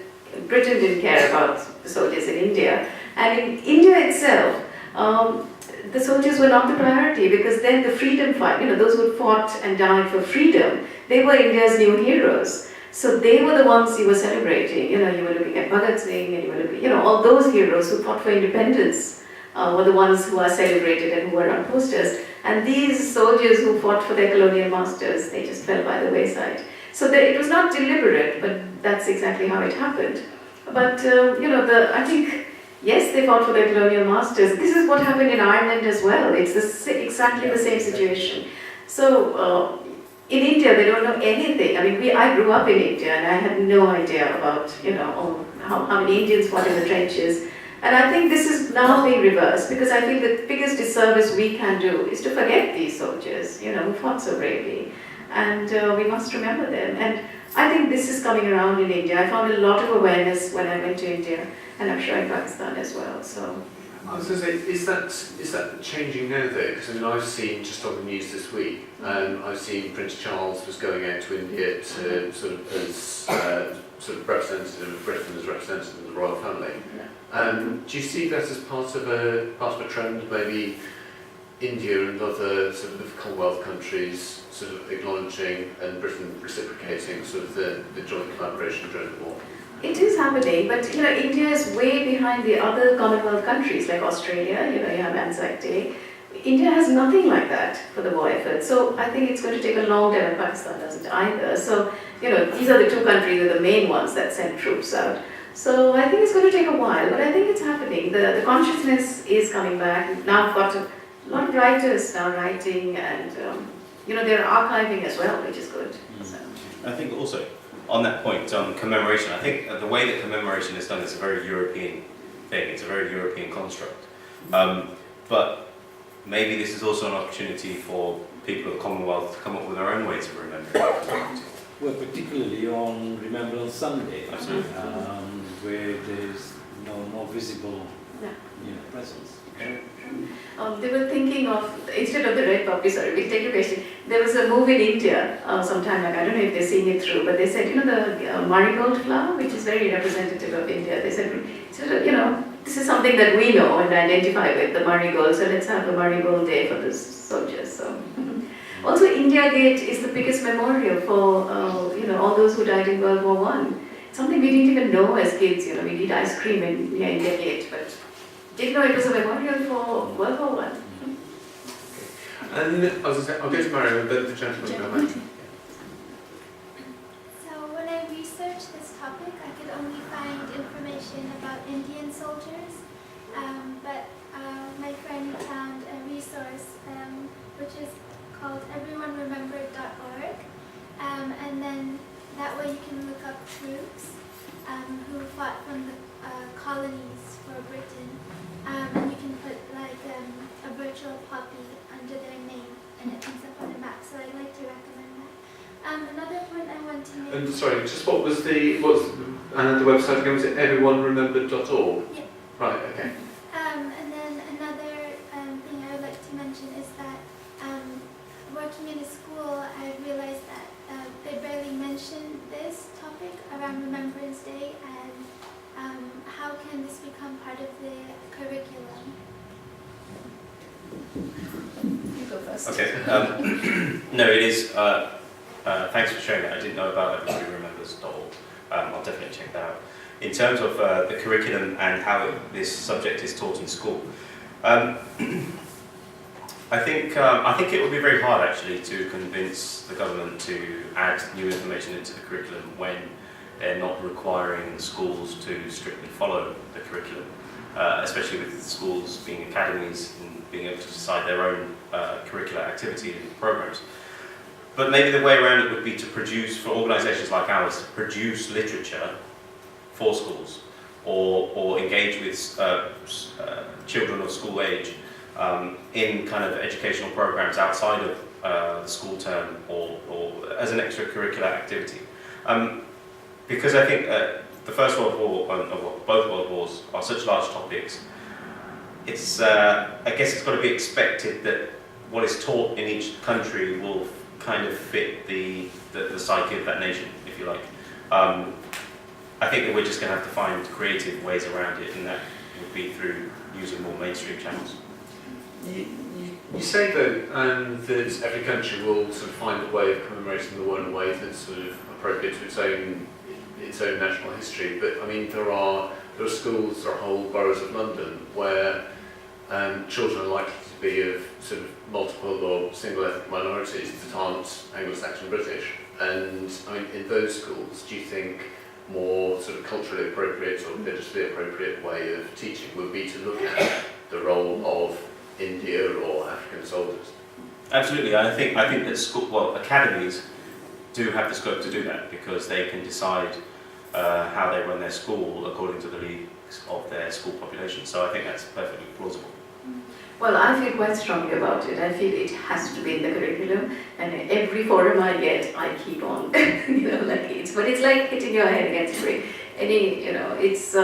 Britain didn't care about the soldiers in India. And in India itself, the soldiers were not the priority, because then the freedom fight, those who fought and died for freedom, they were India's new heroes. So they were the ones you were celebrating. You were looking at Bhagat Singh, and you were looking, all those heroes who fought for independence were the ones who are celebrated and who were on posters. And these soldiers who fought for their colonial masters, they just fell by the wayside. So it was not deliberate, but that's exactly how it happened. But I think, yes, they fought for their colonial masters. This is what happened in Ireland as well. It's exactly the same situation. So in India, they don't know anything. I mean, I grew up in India, and I had no idea about how many Indians fought in the trenches. And I think this is now being reversed, because I feel the biggest disservice we can do is to forget these soldiers, who fought so bravely. And we must remember them. And I think this is coming around in India. I found a lot of awareness when I went to India, and I'm sure in Pakistan as well. So I was going to say, is that changing now though? Because I've seen just on the news this week, I've seen Prince Charles was going out to India to sort of representative of Britain as representative of the royal family. Do you see that as part of a trend? Maybe India and other sort of Commonwealth countries sort of acknowledging and Britain reciprocating sort of the joint collaboration during the war? it is happening, but India is way behind the other Commonwealth countries like Australia. You have Anzac Day. India has nothing like that for the war effort. So I think it's going to take a long time, and Pakistan doesn't either. So these are the two countries that are the main ones that send troops out. So I think it's going to take a while, but I think it's happening. The consciousness is coming back. Now I've got a lot of writers now writing, and they're archiving as well, which is good. So. I think also on that point, commemoration. I think the way that commemoration is done is a very European thing. It's a very European construct. But maybe this is also an opportunity for people of the Commonwealth to come up with their own ways of remembering. Well, particularly on Remembrance Sunday, Absolutely. Where there's no more visible presence. They were thinking of, instead of the red poppy, sorry, we'll take your question. There was a move in India some time ago, I don't know if they're seeing it through, but they said, the marigold flower, which is very representative of India, they said, this is something that we know and identify with, the marigold, so let's have a marigold day for the soldiers. So. Also, India Gate is the biggest memorial for, all those who died in World War I. Something we didn't even know as kids, we eat ice cream near India Gate, but didn't know it was a memorial for World War I. And I was going to say, I'll go to Mario, and then the gentleman behind. So when I researched this topic, I could only find information about Indian soldiers, but my friend found a resource which is called everyoneremembered.org, and then that way you can look up troops who fought from the colonies for Britain, and you can put like a virtual poppy under their name, and it comes up on the map. So I'd like to recommend that. Another point I want to make. And sorry, just what was the website again? Was it everyoneremembered.org? Yeah. Right. Okay. And then another thing I would like to mention is that working in a school, I realized that they barely mention this topic around Remembrance Day, and how can this become part of the curriculum? You go first. Okay. No, it is. Thanks for sharing that. I didn't know about everyoneremembers.org. I'll definitely check that out. In terms of the curriculum and how this subject is taught in school, I think it would be very hard actually to convince the government to add new information into the curriculum when they're not requiring schools to strictly follow the curriculum, especially with schools being academies and being able to decide their own curricular activity and programs. But maybe the way around it would be to produce, for organisations like ours, to produce literature for schools, or engage with children of school age in kind of educational programs outside of the school term, or as an extracurricular activity. Because I think the First World War and both World Wars are such large topics, it's I guess it's got to be expected that what is taught in each country will kind of fit the psyche of that nation, if you like. I think that we're just going to have to find creative ways around it, and that would be through using more mainstream channels. You say though that every country will sort of find a way of commemorating the war in a way that's sort of appropriate to its own national history. But I mean, there are schools, there are whole boroughs of London where children are likely to be of sort of multiple or single ethnic minorities that aren't Anglo-Saxon British. And I mean, in those schools, do you think more sort of culturally appropriate or religiously appropriate way of teaching would be to look at the role of India or African soldiers? Absolutely, I think that academies do have the scope to do that because they can decide how they run their school according to the needs of their school population. So I think that's perfectly plausible. Well, I feel quite strongly about it. I feel it has to be in the curriculum, and every forum I get, I keep on, but it's like hitting your head against a brick. It's.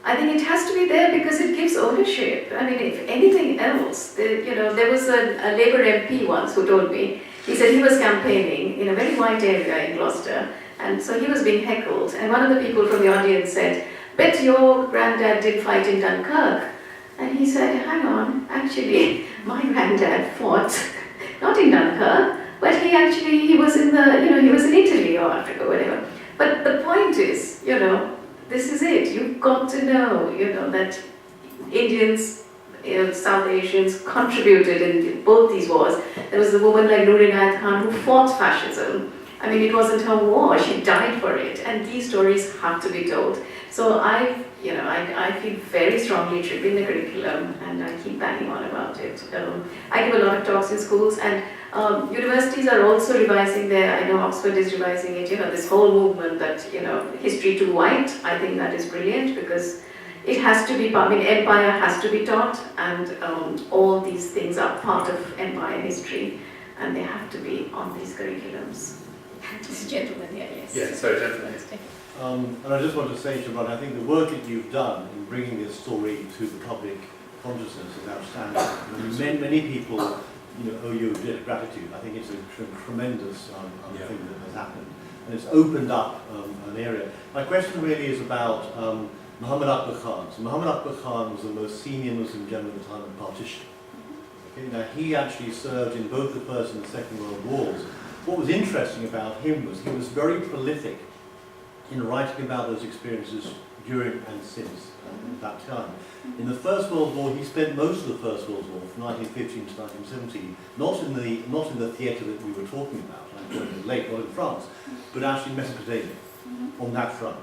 I think it has to be there because it gives ownership. I mean, if anything else, there was a Labour MP once who told me. He said he was campaigning in a very white area in Gloucester, and so he was being heckled. And one of the people from the audience said, "Bet your granddad did fight in Dunkirk." And he said, "Hang on, actually, my granddad fought not in Dunkirk, but he was in he was in Italy or Africa, whatever." But the point is, this is it. You've got to know, that Indians, South Asians contributed in both these wars. There was a woman like Noor who fought fascism. I mean, it wasn't her war, she died for it. And these stories have to be told. So I feel very strongly it should be in the curriculum, and I keep banging on about it. I give a lot of talks in schools, and universities are also revising I know Oxford is revising it, this whole movement that, history to white, I think that is brilliant because it has to be, empire has to be taught, and all these things are part of empire history, and they have to be on these curriculums. This gentleman here, yes. Yeah, so definitely. And I just want to say, Shrabani, I think the work that you've done in bringing this story to the public consciousness is outstanding. Many people, owe you a debt of gratitude. I think it's a tremendous thing that has happened, and it's opened up an area. My question really is about Muhammad Akbar Khan. So Muhammad Akbar Khan was the most senior Muslim general at the time of partition. Okay, now he actually served in both the First and the Second World Wars. What was interesting about him was he was very prolific in writing about those experiences during and since that time. In the First World War, he spent most of the First World War, from 1915 to 1917, not in the theatre that we were talking about, late, not in France, but actually Mesopotamia, on that front.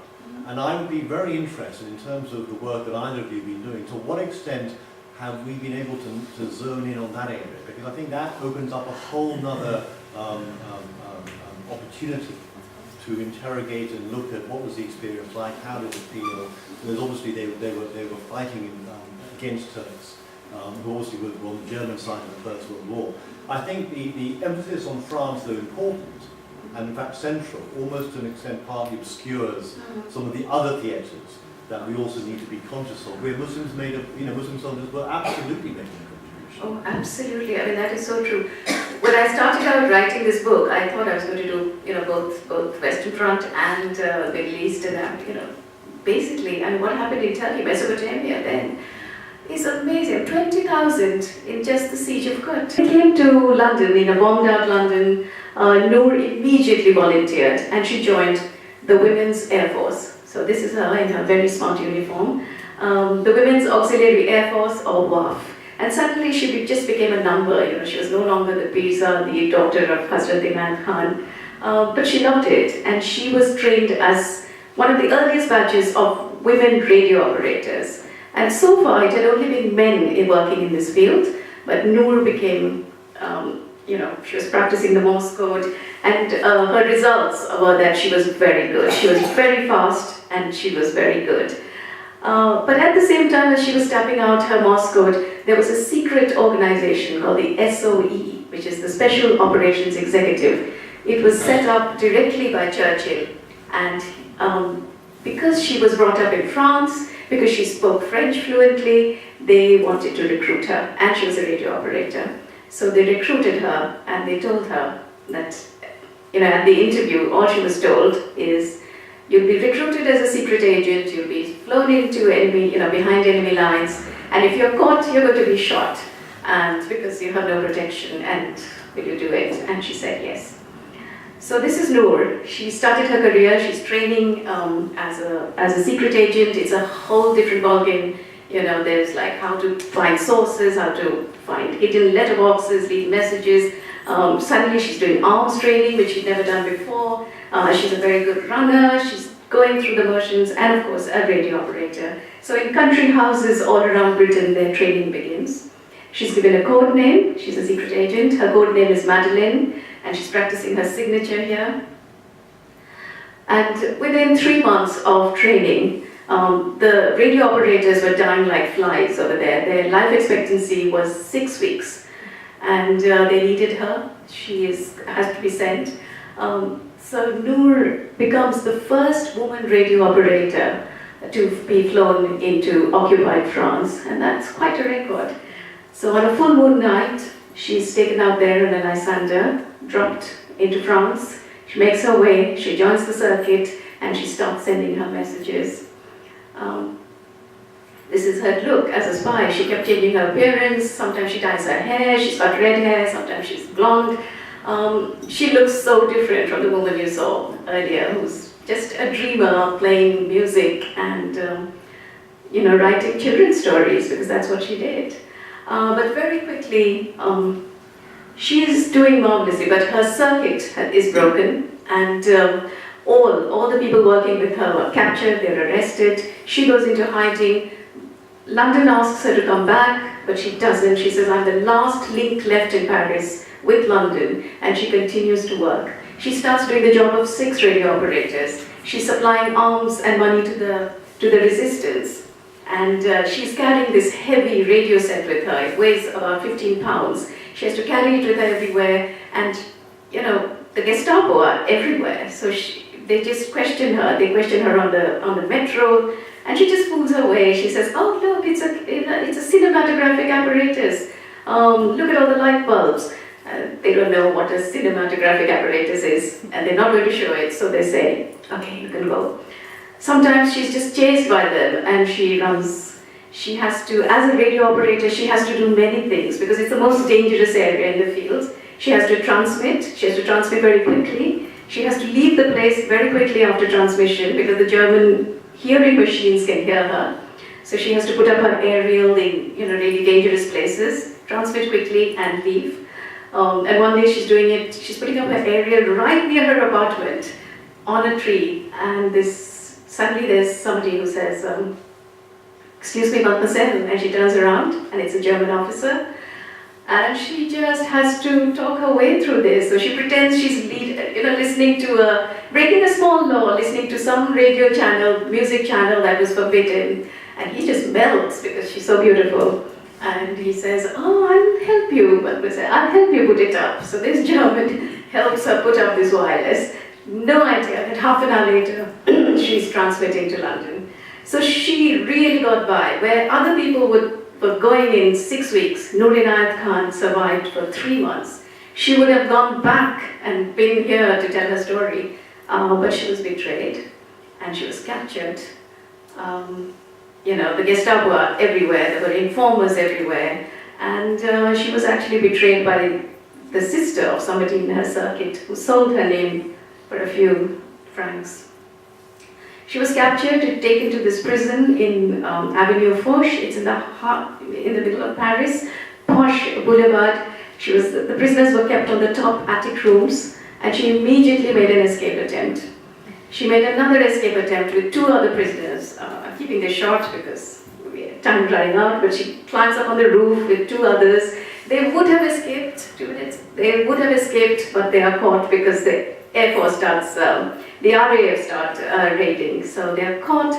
And I would be very interested in terms of the work that either of you have been doing, to what extent have we been able to zone in on that area? Because I think that opens up a whole nother opportunity to interrogate and look at what was the experience like, how did it feel. Because obviously they were fighting against Turks, who obviously were on the German side of the First World War. I think the emphasis on France, though important, and in fact central, almost to an extent partly obscures some of the other theatres that we also need to be conscious of, where Muslims Muslim soldiers were absolutely making a contribution. Oh, absolutely. I mean, that is so true. When I started out writing this book, I thought I was going to do, both Western Front and Middle East, and basically, and what happened in Turkey, Mesopotamia then, is amazing. 20,000 in just the siege of Kut. I came to London, in a bombed out London. Noor immediately volunteered, and she joined the Women's Air Force. So this is her in her very smart uniform. The Women's Auxiliary Air Force, or WAF. And suddenly she just became a number, she was no longer the Pirza, the daughter of Hazrat Inayat Khan. But she loved it, and she was trained as one of the earliest batches of women radio operators. And so far it had only been men working in this field, but Noor became, she was practicing the Morse code, and her results were that she was very good. She was very fast, and she was very good. But at the same time as she was tapping out her Morse code, there was a secret organization called the SOE, which is the Special Operations Executive. It was set up directly by Churchill, and because she was brought up in France, because she spoke French fluently, they wanted to recruit her, and she was a radio operator. So they recruited her, and they told her that, at the interview, all she was told is, you'll be recruited as a secret agent, you'll be flown into enemy, behind enemy lines, and if you're caught, you're going to be shot, and because you have no protection, and will you do it? And she said yes. So this is Noor. She started her career, she's training as a secret agent. It's a whole different ballgame. You know, there's like how to find sources, how to find hidden letterboxes, leave messages. Suddenly she's doing arms training, which she'd never done before. She's a very good runner, she's going through the motions, and of course a radio operator. So in country houses all around Britain, their training begins. She's given a code name, she's a secret agent. Her code name is Madeline, and she's practicing her signature here. And within 3 months of training, the radio operators were dying like flies over there. Their life expectancy was 6 weeks, and they needed her. She has to be sent. So Noor becomes the first woman radio operator to be flown into occupied France, and that's quite a record. So on a full moon night, she's taken out there in an Lysander, dropped into France. She makes her way, she joins the circuit, and she starts sending her messages. This is her look as a spy. She kept changing her appearance. Sometimes she dyes her hair, she's got red hair, sometimes she's blonde. She looks so different from the woman you saw earlier, who's just a dreamer, playing music and writing children's stories, because that's what she did. But very quickly, she's doing marvelously, but her circuit is broken, and all the people working with her were captured, they're arrested. She goes into hiding. London asks her to come back, but she doesn't. She says, I'm the last link left in Paris with London, and she continues to work. She starts doing the job of 6 radio operators. She's supplying arms and money to the resistance. And she's carrying this heavy radio set with her. It weighs about 15 pounds. She has to carry it with her everywhere. And, the Gestapo are everywhere. So they just question her. They question her on the metro. And she just pulls her way. She says, oh, look, it's a cinematographic apparatus. Look at all the light bulbs. They don't know what a cinematographic apparatus is. And they're not going to show it. So they say, okay, you can go. Sometimes she's just chased by them, and she runs. She has to, as a radio operator, she has to do many things because it's the most dangerous area in the field. She has to transmit very quickly. She has to leave the place very quickly after transmission because the German hearing machines can hear her. So she has to put up her aerial in really dangerous places, transmit quickly and leave. And one day she's putting up her aerial right near her apartment on a tree, and suddenly there's somebody who says, excuse me, mademoiselle, and she turns around, and it's a German officer, and she just has to talk her way through this. So she pretends she's breaking a small law, listening to some radio channel, music channel that was forbidden, and he just melts because she's so beautiful. And he says, oh, I'll help you, mademoiselle, I'll help you put it up. So this German helps her put up this wireless. No idea that half an hour later, she's transmitting to London. So she really got by. Where other people were going in 6 weeks, Noor Inayat Khan survived for 3 months. She would have gone back and been here to tell her story, but she was betrayed and she was captured. The Gestapo are everywhere, there were informers everywhere, and she was actually betrayed by the sister of somebody in her circuit who sold her name for a few francs. She was captured and taken to this prison in Avenue Foch. It's in the middle of Paris, posh boulevard. The prisoners were kept on the top attic rooms, and she immediately made an escape attempt. She made another escape attempt with 2 other prisoners. I'm keeping this short because we have time running out, but she climbs up on the roof with 2 others. They would have escaped, 2 minutes. They would have escaped, but they are caught because the Air Force starts, the RAF start raiding. So they are caught.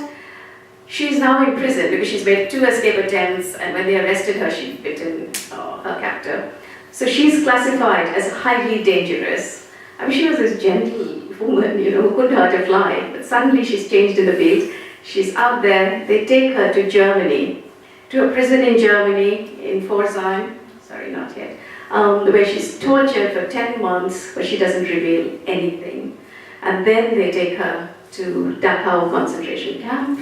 She's now in prison because she's made 2 escape attempts, and when they arrested her, she'd bitten her captor. So she's classified as highly dangerous. I mean, she was this gentle woman, who couldn't hurt a fly, but suddenly she's changed in the field. She's out there. They take her to Germany, to a prison in Germany, in Pforzheim. Sorry, not yet. Where she's tortured for 10 months, but she doesn't reveal anything. And then they take her to Dachau concentration camp.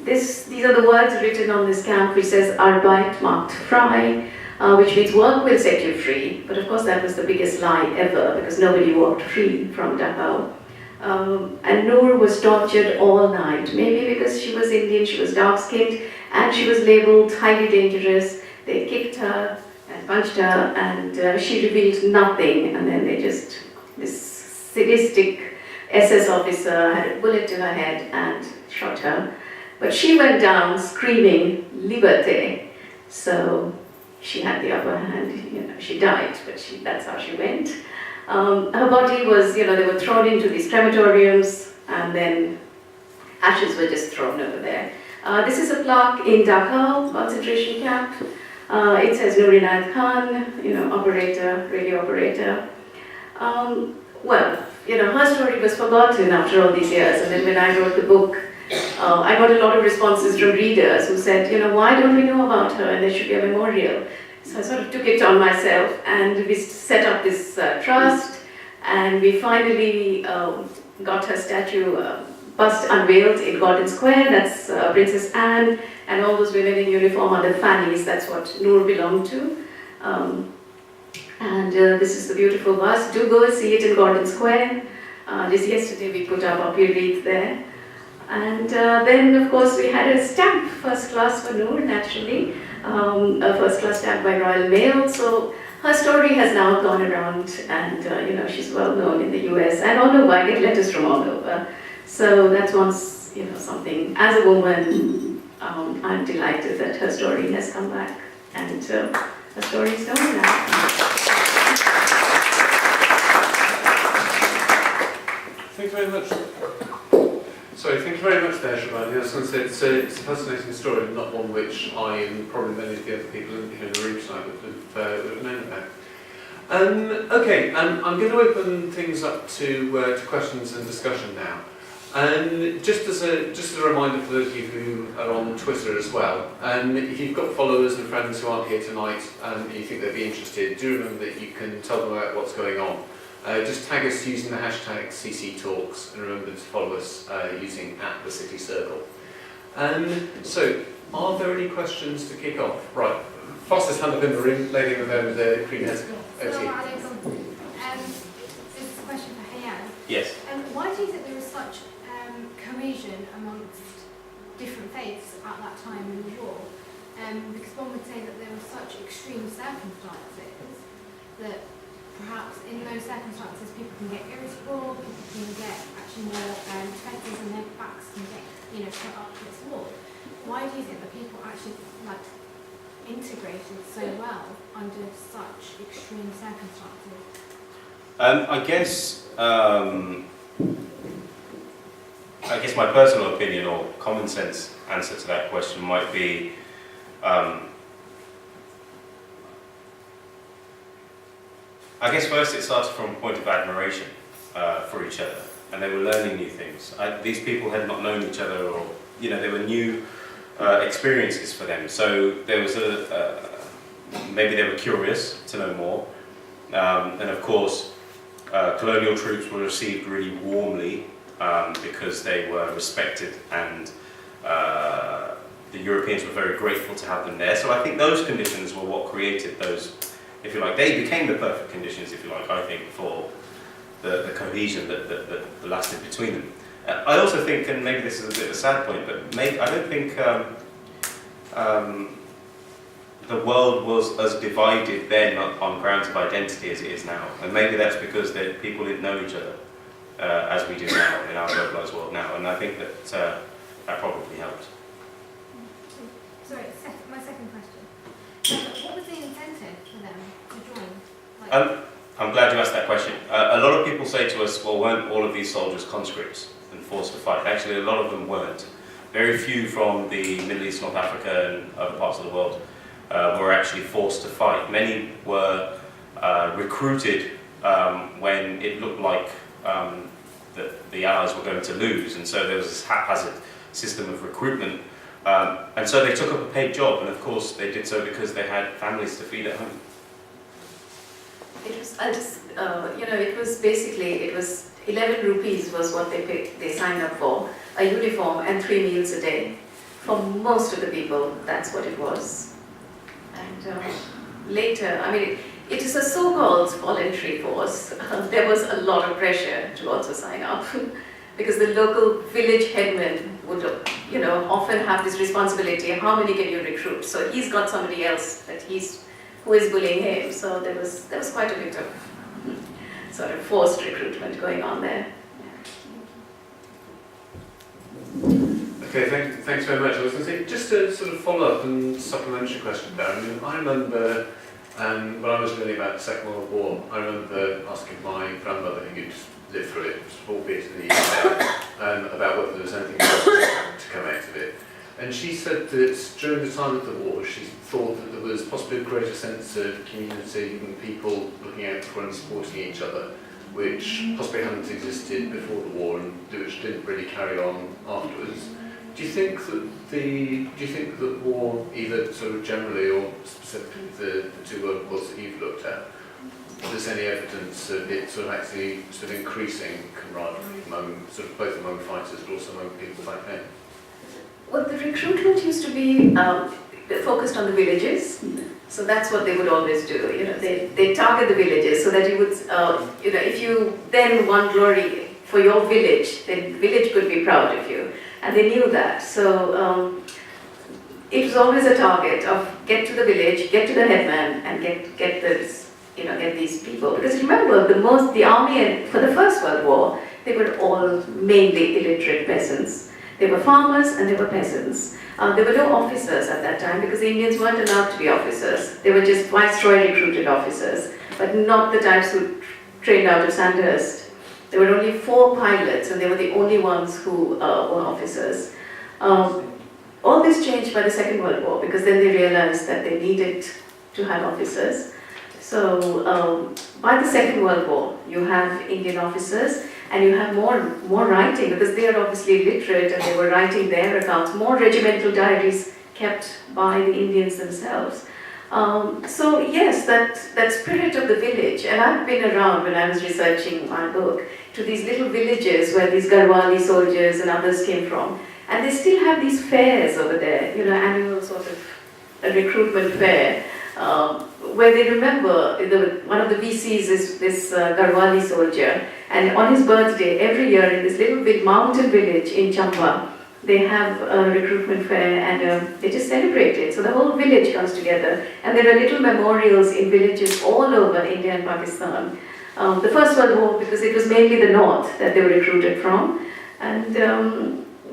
These are the words written on this camp, which says Arbeit macht frei. which means work will set you free. But of course, that was the biggest lie ever, because nobody walked free from Dachau. And Noor was tortured all night, maybe because she was Indian, she was dark-skinned, and she was labelled highly dangerous. They kicked her and punched her, and she revealed nothing, and then this sadistic SS officer had a bullet to her head and shot her. But she went down screaming, "Liberté!" So she had the upper hand, she died, but that's how she went. Her body was, they were thrown into these crematoriums, and then ashes were just thrown over there. This is a plaque in Dachau concentration camp. It says Noor Inayat Khan, operator, radio operator. Her story was forgotten after all these years, and then when I wrote the book, I got a lot of responses from readers who said, why don't we know about her, and there should be a memorial. So I sort of took it on myself, and we set up this trust, and we finally got her statue bust unveiled in Gordon Square. That's Princess Anne, and all those women in uniform are the Fannies. That's what Noor belonged to. This is the beautiful bust. Do go and see it in Gordon Square. Just yesterday we put up our wreath there. And then, of course, we had a stamp, first class for Noor, naturally. A first class stamp by Royal Mail. So her story has now gone around, and she's well known in the US and all over. I get letters from all over. So that's something. As a woman, I'm delighted that her story has come back, and her story is known now. Thank you very much. Sorry, thank you very much there, Shrabani. I was going to say, it's a fascinating story, not one which I and probably many of the other people in the room tonight would have known about. I'm going to open things up to questions and discussion now. And just as a reminder for those of you who are on Twitter as well, if you've got followers and friends who aren't here tonight and you think they'd be interested, do remember that you can tell them about what's going on. Just tag us using the hashtag CCTalks, and remember to follow us using @TheCityCircle. So, are there any questions to kick off? Right, fastest hand up in the room, lady in the green head. Over to you. This is a question for Hayan. Yes. Why do you think there was such cohesion amongst different faiths at that time in the war? Because one would say that there were such extreme circumstances that perhaps in those circumstances people can get irritable, people can get actually more defensive, and their backs can get put up against the wall. Why do you think that people actually integrated so well under such extreme circumstances? I guess my personal opinion or common sense answer to that question might be I guess first it started from a point of admiration for each other, and they were learning new things. These people had not known each other, or they were new experiences for them. So there was maybe they were curious to know more, and of course colonial troops were received really warmly because they were respected, and the Europeans were very grateful to have them there. So I think those conditions were what created those, if you like, they became the perfect conditions, if you like, I think, for the cohesion that lasted between them. I also think, and maybe this is a bit of a sad point, but I don't think the world was as divided then on grounds of identity as it is now. And maybe that's because people didn't know each other as we do now in our globalised world now. And I think that that probably helped. Sorry, my second question. What was the incentive for them to join? I'm glad you asked that question. A lot of people say to us, well, weren't all of these soldiers conscripts and forced to fight? Actually, a lot of them weren't. Very few from the Middle East, North Africa and other parts of the world were actually forced to fight. Many were recruited when it looked like that the Allies were going to lose, and so there was this haphazard system of recruitment. And so they took up a paid job, and of course they did so because they had families to feed at home. It was, it was 11 rupees was what they signed up for, a uniform and 3 meals a day. For most of the people, that's what it was. And later, I mean, it is a so-called voluntary force. There was a lot of pressure to also sign up because the local village headman would, often have this responsibility. How many can you recruit? So he's got somebody else who is bullying him. So there was quite a bit of sort of forced recruitment going on there. Okay, thanks very much. I was going to say, just to sort of follow up and supplement your question, Darren, I remember when I was learning about the Second World War, I remember asking my grandmother, who'd lived through it, albeit in the UK, about whether there was anything else to come out of it. And she said that during the time of the war, she thought that there was possibly a greater sense of community and people looking out for and supporting each other, which possibly hadn't existed before the war and which didn't really carry on afterwards. Do you think that war, either sort of generally or specifically the two world wars that you've looked at, there's any evidence of it sort of actually sort of increasing camaraderie among sort of both among fighters but also among people back then? Well, the recruitment used to be focused on the villages, so that's what they would always do. They target the villages so that you would, if you then won glory for your village, then the village could be proud of you, and they knew that. So it was always a target of get to the village, get to the headman, and get these people. Because remember, the army for the First World War, they were all mainly illiterate peasants. They were farmers and they were peasants. There were no officers at that time because the Indians weren't allowed to be officers. They were just viceroy recruited officers, but not the types who trained out of Sandhurst. There were only 4 pilots and they were the only ones who were officers. All this changed by the Second World War because then they realized that they needed to have officers. So by the Second World War, you have Indian officers and you have more writing because they are obviously literate and they were writing their accounts, more regimental diaries kept by the Indians themselves. So yes, that spirit of the village, and I've been around when I was researching my book to these little villages where these Garhwali soldiers and others came from, and they still have these fairs over there, annual sort of a recruitment fair, where they remember one of the VCs is this Garhwali soldier, and on his birthday every year in this little mountain village in Chamba, they have a recruitment fair and they just celebrate it. So the whole village comes together, and there are little memorials in villages all over India and Pakistan. The First World War, because it was mainly the north that they were recruited from, and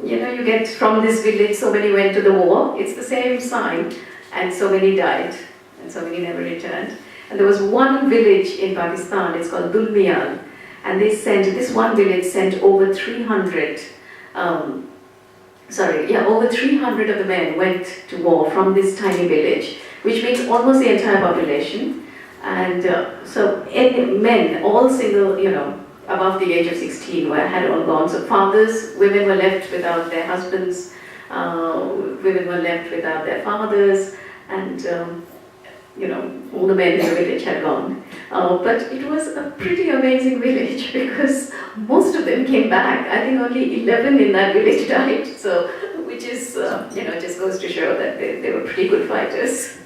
you get from this village, so many went to the war, it's the same sign, and so many died, and so many never returned. And there was one village in Pakistan, it's called Dulmiyal, and this one village sent over 300 over 300 of the men went to war from this tiny village, which means almost the entire population. And so men, all single, above the age of 16 had all gone. So fathers, women were left without their husbands, women were left without their fathers, and all the men in the village had gone. But it was a pretty amazing village because most of them came back. I think only 11 in that village died. So, which is, just goes to show that they were pretty good fighters.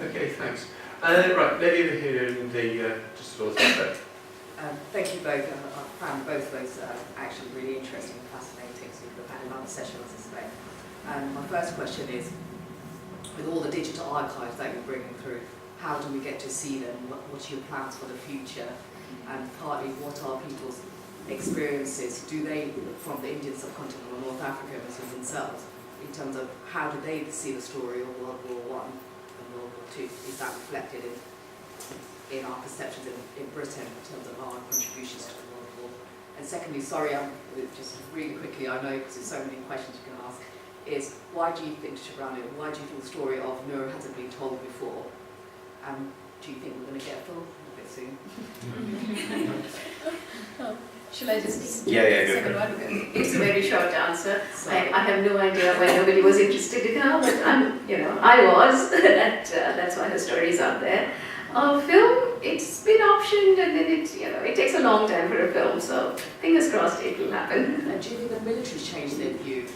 Okay, thanks. Right, lady over here in the just towards the back. Thank you both. I found both of those actually really interesting and fascinating. So we've had another session, I suspect. My first question is, with all the digital archives that you're bringing through, how do we get to see them? What are your plans for the future? And partly, what are people's experiences? Do they, from the Indian subcontinent or North Africa themselves, in terms of how do they see the story of World War I and World War II? Is that reflected in our perceptions in Britain in terms of our contributions to the World War? And secondly, sorry, just really quickly, I know because there's so many questions you can ask, is why do you think, Shrabani, why do you think the story of Noor hasn't been told before? Do you think we're going to get a film a bit soon? Shall I just Yeah, go second for it. one? It's a very short answer. I have no idea why nobody was interested in her, but I was. That's why her story's out there. Film, it's been optioned, and then it takes a long time for a film. So fingers crossed it will happen. And do you think the military changed their view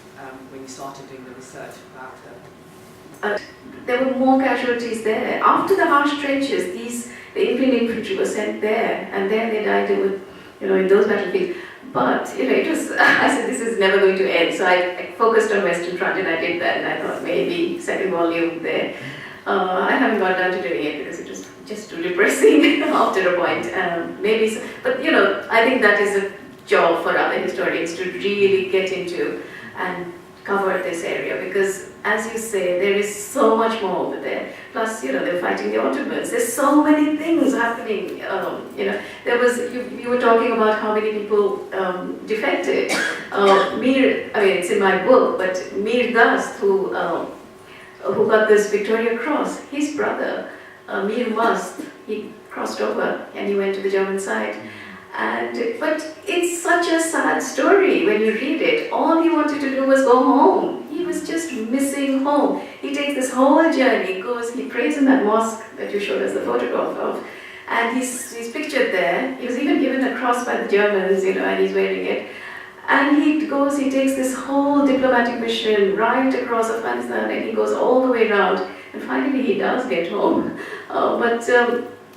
when you started doing the research about her? there were more casualties there. After the harsh trenches, the Indian infantry were sent there, and there they died in those battlefields. But it was, I said, this is never going to end. So I focused on Western Front, and I did that, and I thought maybe second volume there. I haven't got down to doing it because it was just too depressing after a point. But I think that is a job for other historians to really get into and cover this area, because as you say, there is so much more over there. Plus, they're fighting the Ottomans. There's so many things happening. There was, you were talking about how many people defected. It's in my book, but Mir Dast, who got this Victoria Cross, his brother, Mir Mast, he crossed over and he went to the German side. But it's such a sad story when you read it. All he wanted to do was go home. He was just missing home. He takes this whole journey, he prays in that mosque that you showed us the photograph of, and he's pictured there. He was even given a cross by the Germans, and he's wearing it. And he takes this whole diplomatic mission right across Afghanistan, and he goes all the way around, and finally he does get home.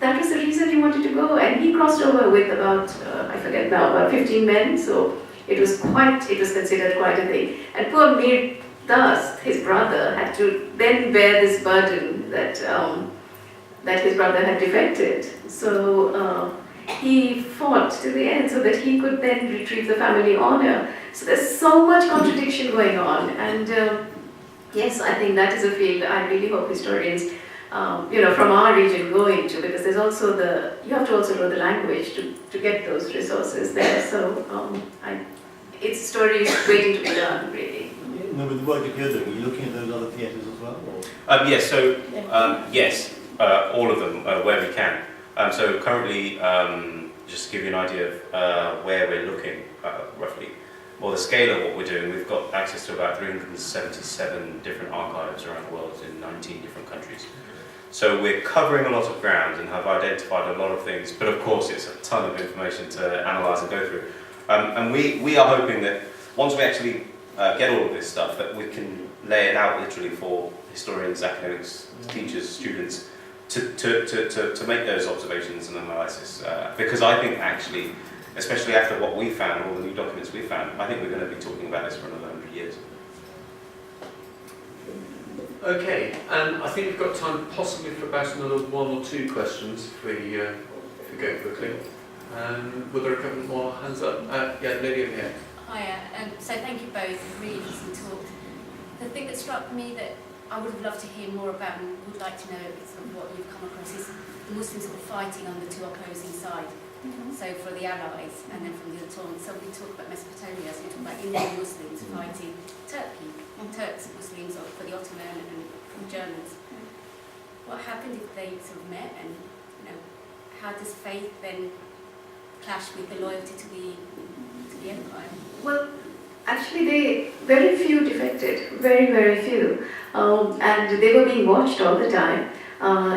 That was the reason he wanted to go, and he crossed over with about, I forget now, about 15 men, so it was considered quite a thing. And poor Mir Dast, his brother, had to then bear this burden that his brother had defected. So he fought to the end so that he could then retrieve the family honor. So there's so much contradiction going on, and yes, I think that is a field I really hope historians from our region go into, because there's also you have to also know the language to get those resources there. So it's a story waiting to be done, really. No, with the work that you're doing, are you looking at those other theatres as well? Yes, all of them where we can. So currently, just to give you an idea of where we're looking roughly, well, the scale of what we're doing, we've got access to about 377 different archives around the world in 19 different countries. So we're covering a lot of ground and have identified a lot of things, but of course it's a ton of information to analyse and go through. And we are hoping that once we actually get all of this stuff, that we can lay it out literally for historians, academics, teachers, students, to make those observations and analysis. Because I think actually, especially after what we found, all the new documents we found, I think we're going to be talking about this for another 100 years. Okay, and I think we've got time possibly for about another one or two questions if we go quickly. Were there a couple more hands up? Yeah, lady over here. Hiya, so thank you both, really interesting talk. The thing that struck me that I would have loved to hear more about and would like to know sort of what you've come across is the Muslims sort of fighting on the two opposing sides. So for the Allies and then from the Ottomans. So we talk about Mesopotamia, so we talk about Indian Muslims fighting Turks Muslims for the Ottoman and from Germans. What happened if they sort of met, and how does faith then clash with the loyalty to the empire? Well, actually, very few defected, very, very few, and they were being watched all the time.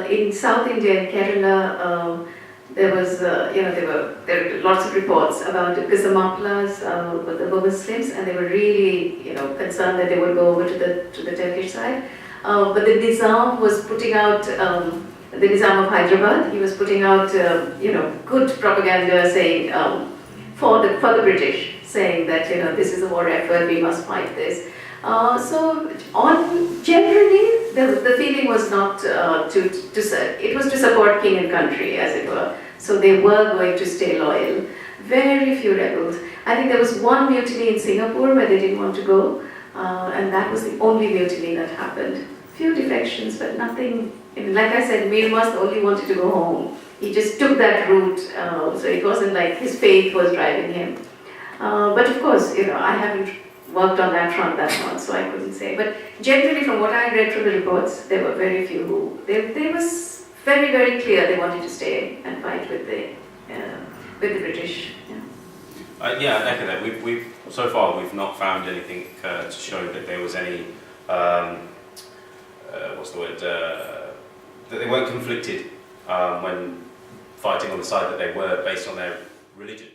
In South India, in Kerala, there was, there were lots of reports about, because the Maplas were Muslims, and they were really, concerned that they would go over to the Turkish side. But the Nizam was putting out, the Nizam of Hyderabad, he was putting out, good propaganda saying for the British, saying that this is a war effort, we must fight this. Generally, the feeling was not it was to support king and country, as it were. So they were going to stay loyal. Very few rebels. I think there was one mutiny in Singapore where they didn't want to go, and that was the only mutiny that happened. Few defections, but nothing. Like I said, Mir Mast only wanted to go home. He just took that route, so it wasn't like his faith was driving him. But of course, I haven't worked on that front that much, so I couldn't say. But generally, from what I read from the reports, there were very few who. They was very, very clear they wanted to stay and fight with the British. Yeah, I echo that. We've so far we've not found anything to show that there was any that they weren't conflicted when fighting on the side that they were based on their religion.